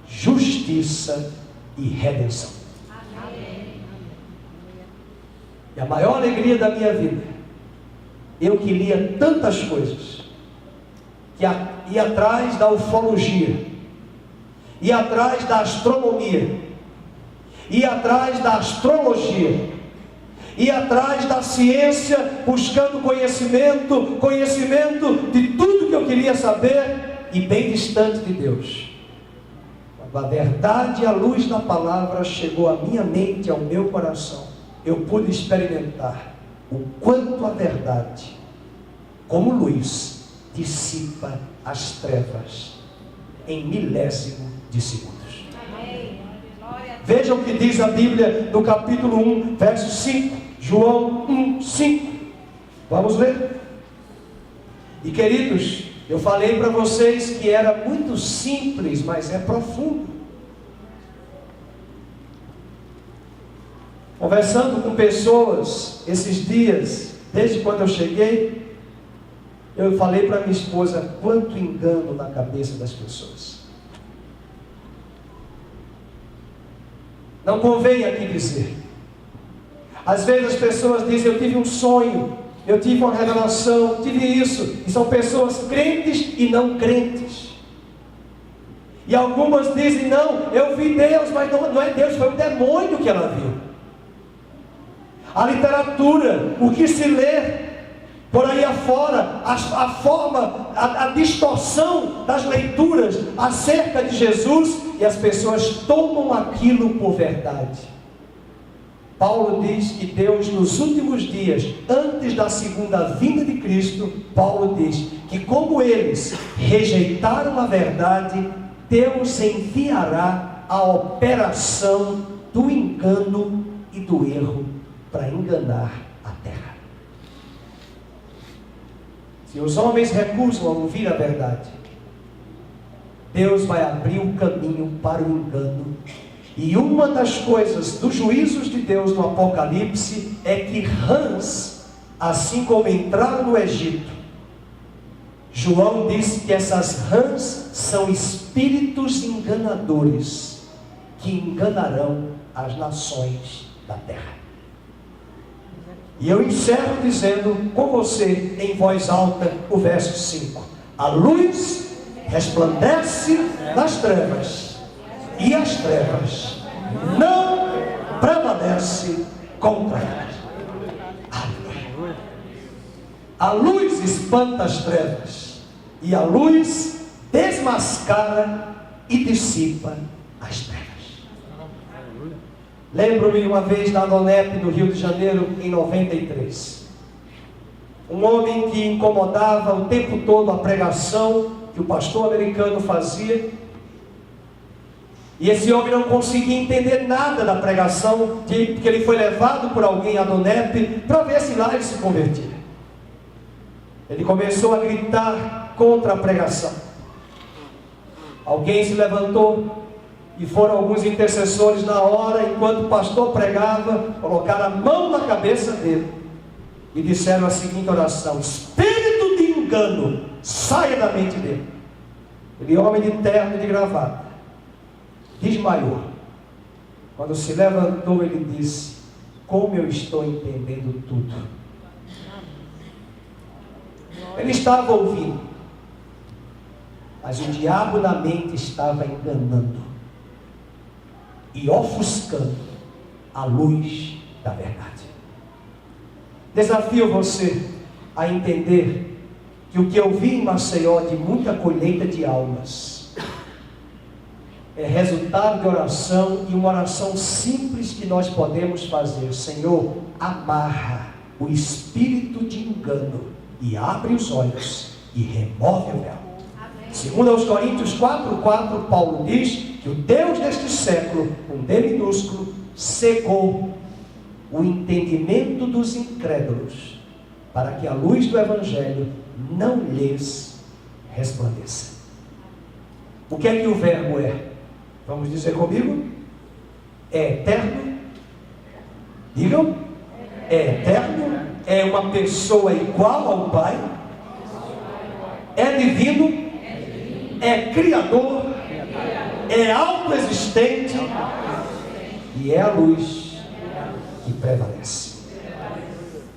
justiça e redenção. E a maior alegria da minha vida, eu que lia tantas coisas, que ia atrás da ufologia, ia atrás da astronomia, ia atrás da astrologia, ia atrás da ciência, buscando conhecimento de tudo que eu queria saber, e bem distante de Deus. Quando a verdade e a luz da palavra chegou à minha mente, ao meu coração, eu pude experimentar o quanto a verdade, como luz, dissipa as trevas em milésimo de segundos. Amém. Veja o que diz a Bíblia no capítulo 1, verso 5, João 1, 5. Vamos ler? E queridos, eu falei para vocês que era muito simples, mas é profundo. Conversando com pessoas esses dias, desde quando eu cheguei, eu falei para minha esposa: quanto engano na cabeça das pessoas. Não convém aqui dizer. Às vezes as pessoas dizem: eu tive um sonho, eu tive uma revelação, tive isso. E são pessoas crentes e não crentes. E algumas dizem: não, eu vi Deus, mas não é Deus, foi o demônio que ela viu. A literatura, o que se lê por aí afora, a forma, a distorção das leituras acerca de Jesus, e as pessoas tomam aquilo por verdade. Paulo diz que Deus, nos últimos dias, antes da segunda vinda de Cristo, Paulo diz que como eles rejeitaram a verdade, Deus enviará a operação do engano e do erro para enganar a terra. Se os homens recusam a ouvir a verdade, Deus vai abrir o caminho para o engano. E uma das coisas dos juízos de Deus no Apocalipse é que rãs, assim como entraram no Egito João disse que essas rãs são espíritos enganadores que enganarão as nações da terra. E eu encerro dizendo com você em voz alta o verso 5. A luz resplandece nas trevas, e as trevas não prevalecem contra elas. A luz espanta as trevas, e a luz desmascara e dissipa as trevas. Lembro-me uma vez na Donep, no Rio de Janeiro, em 93. Um homem que incomodava o tempo todo a pregação que o pastor americano fazia. E esse homem não conseguia entender nada da pregação, porque ele foi levado por alguém a Donep para ver se lá ele se convertia. Ele começou a gritar contra a pregação. Alguém se levantou e foram alguns intercessores na hora, enquanto o pastor pregava, colocaram a mão na cabeça dele e disseram a seguinte oração: espírito de engano, saia da mente dele. Ele, homem de terno e de gravata, desmaiou. Quando se levantou, ele disse: como eu estou entendendo tudo. Ele estava ouvindo, mas o diabo na mente estava enganando e ofuscando a luz da verdade. Desafio você a entender que o que eu vi em Maceió de muita colheita de almas é resultado de oração, e uma oração simples que nós podemos fazer: Senhor, amarra o espírito de engano e abre os olhos e remove o véu. Segundo aos Coríntios 4:4, Paulo diz que o Deus deste século, com D minúsculo, cegou o entendimento dos incrédulos, para que a luz do Evangelho não lhes resplandeça. O que é que o verbo é? Vamos dizer comigo? É eterno? Digam. É eterno? É uma pessoa igual ao Pai? É divino? É criador? É autoexistente? E é a luz que prevalece.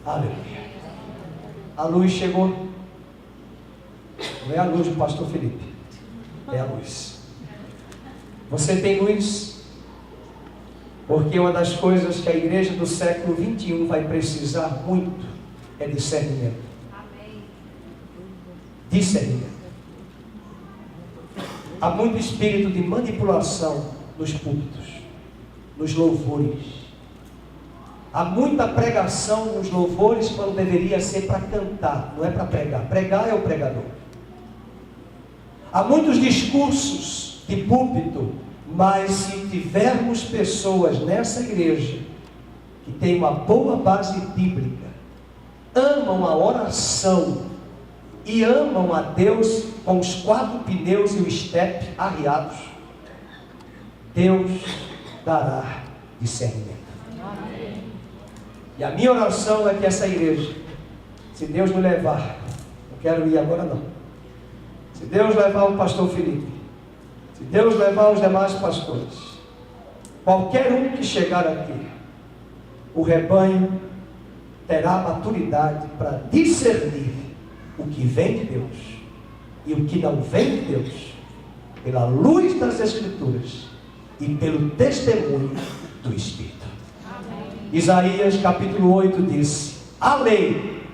Aleluia. A luz chegou. Não é a luz do pastor Felipe, é a luz. Você tem luz? Porque uma das coisas que a igreja do século 21 vai precisar muito é discernimento. Discernimento. Há muito espírito de manipulação nos púlpitos, nos louvores. Há muita pregação nos louvores quando deveria ser para cantar, não é para pregar. Pregar é o pregador. Há muitos discursos de púlpito, mas se tivermos pessoas nessa igreja que tem uma boa base bíblica, amam a oração e amam a Deus com os 4 pneus e o estepe arriados, Deus dará discernimento. E a minha oração é que essa igreja, se Deus me levar, não quero ir agora não, se Deus levar o pastor Felipe, se Deus levar os demais pastores, qualquer um que chegar aqui, o rebanho terá maturidade para discernir o que vem de Deus e o que não vem de Deus, pela luz das Escrituras e pelo testemunho do Espírito. Amém. Isaías capítulo 8 diz: a lei,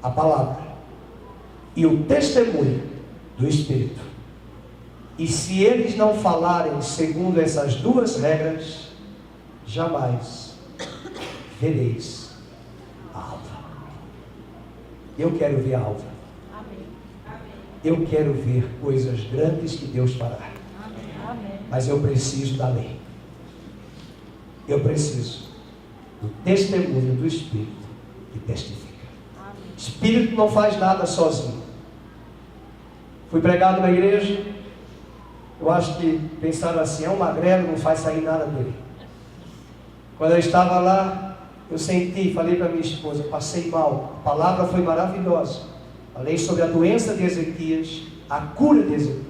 a palavra e o testemunho do Espírito. E se eles não falarem segundo essas 2 regras, jamais vereis a alva. Eu quero ver a alva. Eu quero ver coisas grandes que Deus fará. Mas eu preciso da lei. Eu preciso do testemunho do Espírito que testifica. Espírito não faz nada sozinho. Fui pregado na igreja. Eu acho que pensaram assim: é um magrelo, não faz sair nada dele. Quando eu estava lá, eu senti, falei para minha esposa, passei mal. A palavra foi maravilhosa, Falei sobre a doença de Ezequias, a cura de Ezequias.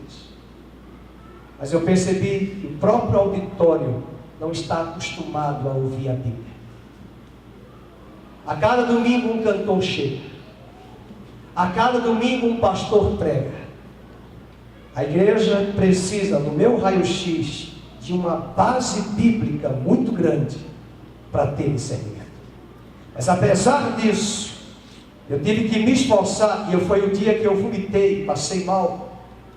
Mas eu percebi que o próprio auditório não está acostumado a ouvir a Bíblia. A cada domingo um cantor chega. A cada domingo um pastor prega. A igreja precisa, no meu raio-x, de uma base bíblica muito grande para ter discernimento. Mas apesar disso, eu tive que me esforçar, e foi o dia que eu vomitei, passei mal,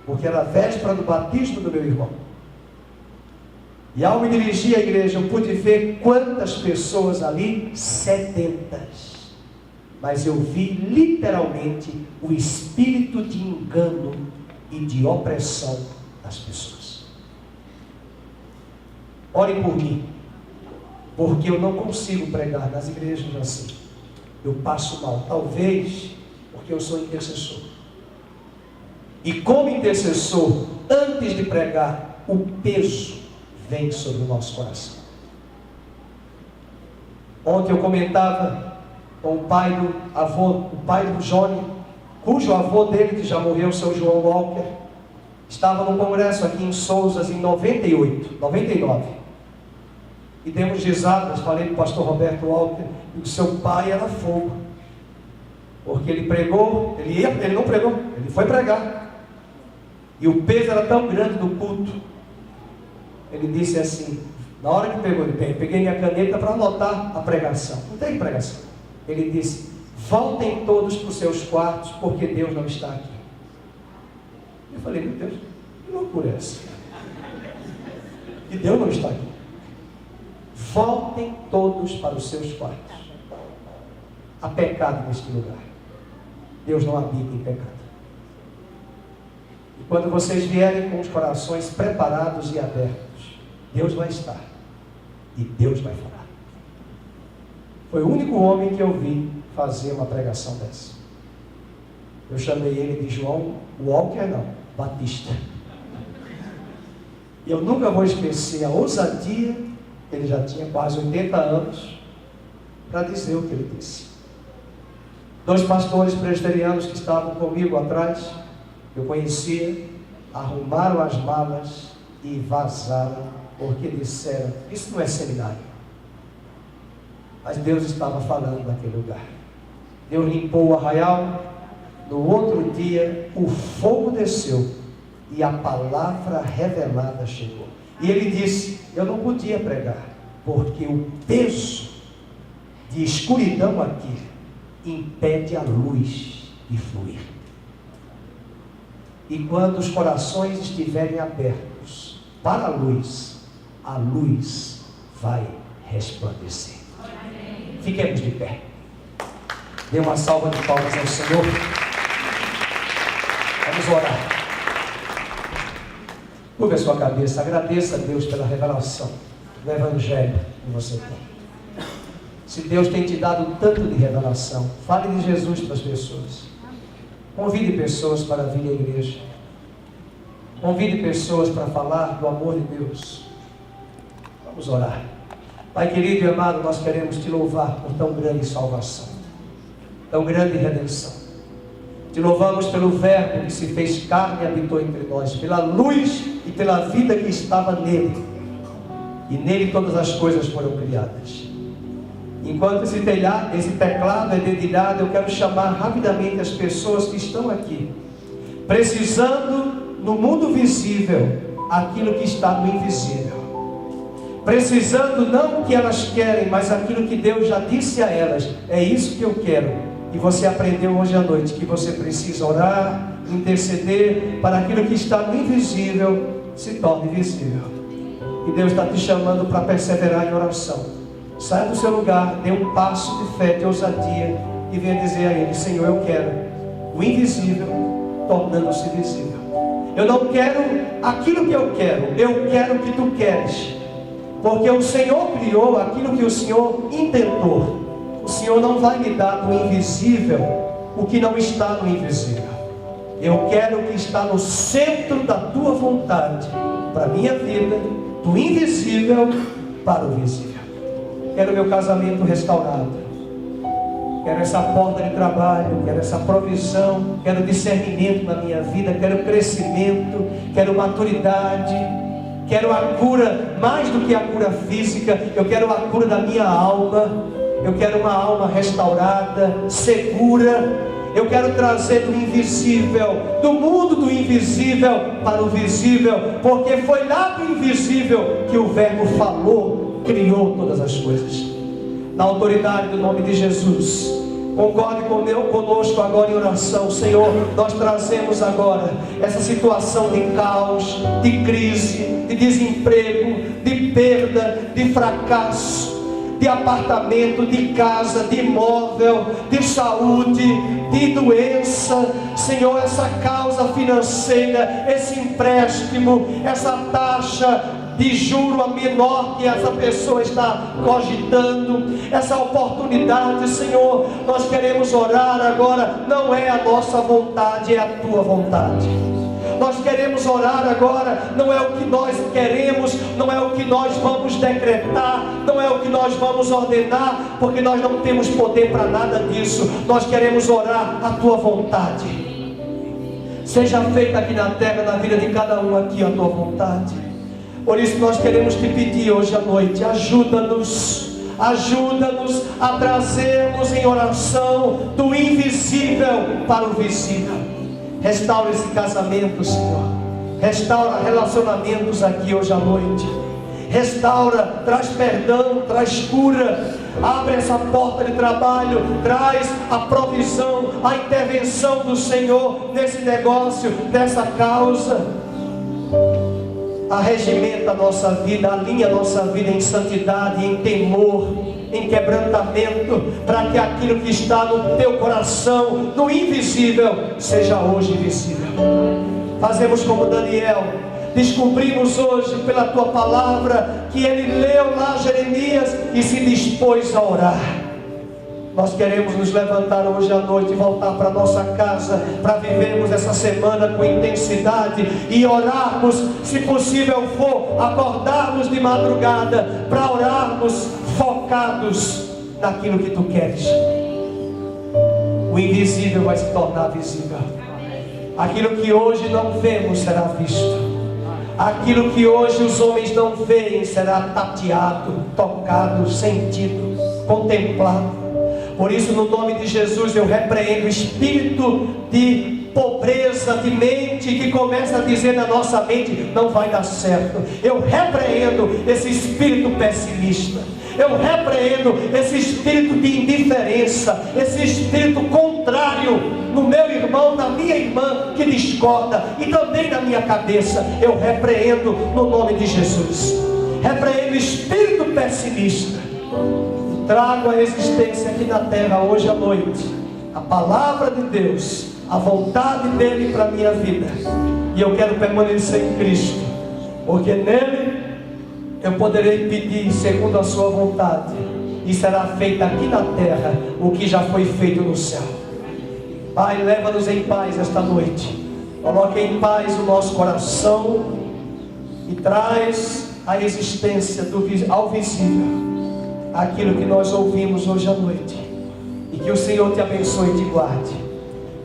porque era a véspera do batismo do meu irmão. E ao me dirigir à igreja, eu pude ver quantas pessoas ali sedentas. Mas eu vi literalmente o espírito de engano e de opressão das pessoas. Orem por mim, porque eu não consigo pregar nas igrejas assim. Eu passo mal, talvez porque eu sou intercessor. E como intercessor, antes de pregar, o peso vem sobre o nosso coração. Ontem eu comentava com o pai do Johnny, cujo avô dele, que já morreu, o seu João Walker, estava num congresso aqui em Souzas em 99. E demos risadas, falei para o pastor Roberto Walker, que o seu pai era fogo. Porque ele pregou, ele não pregou, ele foi pregar. E o peso era tão grande do culto. Ele disse assim, na hora que pegou, peguei minha caneta para anotar a pregação. Não tem pregação. Ele disse, voltem todos para os seus quartos, porque Deus não está aqui. Eu falei, meu Deus, que loucura é essa? E Deus não está aqui. Voltem todos para os seus quartos. Há pecado neste lugar. Deus não habita em pecado. E quando vocês vierem com os corações preparados e abertos, Deus vai estar. E Deus vai falar. Foi o único homem que eu vi fazer uma pregação dessa. Eu chamei ele de João Walker, não, Batista. E eu nunca vou esquecer a ousadia. Ele já tinha quase 80 anos, para dizer o que ele disse. 2 pastores presbiterianos que estavam comigo atrás, eu conhecia, arrumaram as malas e vazaram, porque disseram, isso não é seminário. Mas Deus estava falando naquele lugar. Deus limpou o arraial, no outro dia o fogo desceu, e a palavra revelada chegou. E ele disse, eu não podia pregar, porque o peso de escuridão aqui impede a luz de fluir. E quando os corações estiverem abertos para a luz vai resplandecer. Amém. Fiquemos de pé. Dê uma salva de palmas ao Senhor. Vamos orar. Curva a sua cabeça, agradeça a Deus pela revelação do Evangelho que você tem. Se Deus tem te dado tanto de revelação, fale de Jesus para as pessoas. Convide pessoas para vir à igreja. Convide pessoas para falar do amor de Deus. Vamos orar. Pai querido e amado, nós queremos te louvar por tão grande salvação, tão grande redenção. Te louvamos pelo Verbo que se fez carne e habitou entre nós, pela luz e pela vida que estava nele. E nele todas as coisas foram criadas. Enquanto esse teclado é dedilhado, eu quero chamar rapidamente as pessoas que estão aqui, precisando no mundo visível aquilo que está no invisível. Precisando não o que elas querem, mas aquilo que Deus já disse a elas. É isso que eu quero. E você aprendeu hoje à noite que você precisa orar, interceder para aquilo que está no invisível se torne visível. E Deus está te chamando para perseverar em oração. Saia do seu lugar, dê um passo de fé, de ousadia e venha dizer a Ele, Senhor, eu quero o invisível tornando-se visível. Eu não quero aquilo que eu quero o que Tu queres. Porque o Senhor criou aquilo que o Senhor intentou. O Senhor não vai me dar do invisível o que não está no invisível. Eu quero o que está no centro da Tua vontade para a minha vida, do invisível para o visível. Quero meu casamento restaurado. Quero essa porta de trabalho, quero essa provisão, quero discernimento na minha vida, quero crescimento, quero maturidade, quero a cura, mais do que a cura física, eu quero a cura da minha alma, eu quero uma alma restaurada, segura, eu quero trazer do invisível, do mundo do invisível para o visível, porque foi lá do invisível que o Verbo falou, criou todas as coisas. Na autoridade do nome de Jesus, concorde conosco agora em oração. Senhor, nós trazemos agora essa situação de caos, de crise, de desemprego, de perda, de fracasso, de apartamento, de casa, de imóvel, de saúde, de doença. Senhor, essa causa financeira, esse empréstimo, essa taxa de juro a menor que essa pessoa está cogitando, essa oportunidade, Senhor, nós queremos orar agora. Não é a nossa vontade, é a tua vontade. Nós queremos orar agora, não é o que nós queremos, não é o que nós vamos decretar, não é o que nós vamos ordenar, porque nós não temos poder para nada disso. Nós queremos orar a tua vontade. Seja feita aqui na terra, na vida de cada um aqui, a tua vontade. Por isso nós queremos te pedir hoje à noite, ajuda-nos a trazermos em oração do invisível para o visível. Restaura esse casamento, Senhor. Restaura relacionamentos aqui hoje à noite. Restaura, traz perdão, traz cura. Abre essa porta de trabalho, traz a provisão, a intervenção do Senhor nesse negócio, nessa causa. Arregimenta a nossa vida, alinha a nossa vida em santidade, em temor, em quebrantamento, para que aquilo que está no teu coração, no invisível, seja hoje visível. Fazemos como Daniel, descobrimos hoje pela tua palavra, que ele leu lá Jeremias e se dispôs a orar. Nós queremos nos levantar hoje à noite e voltar para nossa casa, para vivermos essa semana com intensidade e orarmos, se possível for, acordarmos de madrugada, para orarmos focados naquilo que tu queres. O invisível vai se tornar visível. Aquilo que hoje não vemos será visto. Aquilo que hoje os homens não veem será tateado, tocado, sentido, contemplado. Por isso, no nome de Jesus, eu repreendo o espírito de pobreza de mente que começa a dizer na nossa mente: não vai dar certo. Eu repreendo esse espírito pessimista. Eu repreendo esse espírito de indiferença, esse espírito contrário no meu irmão, na minha irmã que discorda, e também na minha cabeça. Eu repreendo no nome de Jesus. Repreendo o espírito pessimista. Trago a existência aqui na terra hoje à noite a palavra de Deus, a vontade dele para a minha vida, e eu quero permanecer em Cristo, porque nele eu poderei pedir segundo a sua vontade, e será feito aqui na terra o que já foi feito no céu. Pai, leva-nos em paz esta noite, coloque em paz o nosso coração e traz a existência ao visível aquilo que nós ouvimos hoje à noite, e que o Senhor te abençoe e te guarde,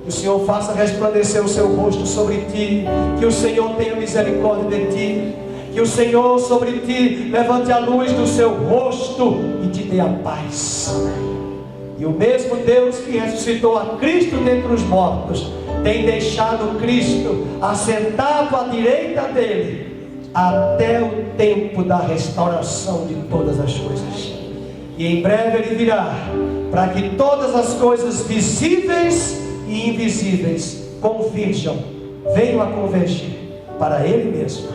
que o Senhor faça resplandecer o seu rosto sobre ti, que o Senhor tenha misericórdia de ti, que o Senhor sobre ti levante a luz do seu rosto e te dê a paz. E o mesmo Deus que ressuscitou a Cristo dentre os mortos, tem deixado Cristo assentado à direita dele, até o tempo da restauração de todas as coisas. E em breve ele virá, para que todas as coisas visíveis e invisíveis converjam, venham a convergir para ele mesmo,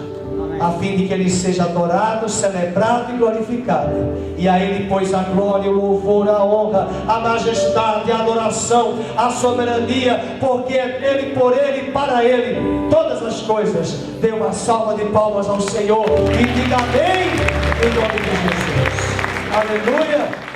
a fim de que ele seja adorado, celebrado e glorificado. E a ele pois a glória, o louvor, a honra, a majestade, a adoração, a soberania, porque é dele, por ele e para ele todas as coisas. Dê uma salva de palmas ao Senhor e diga amém em nome de Jesus. Aleluia.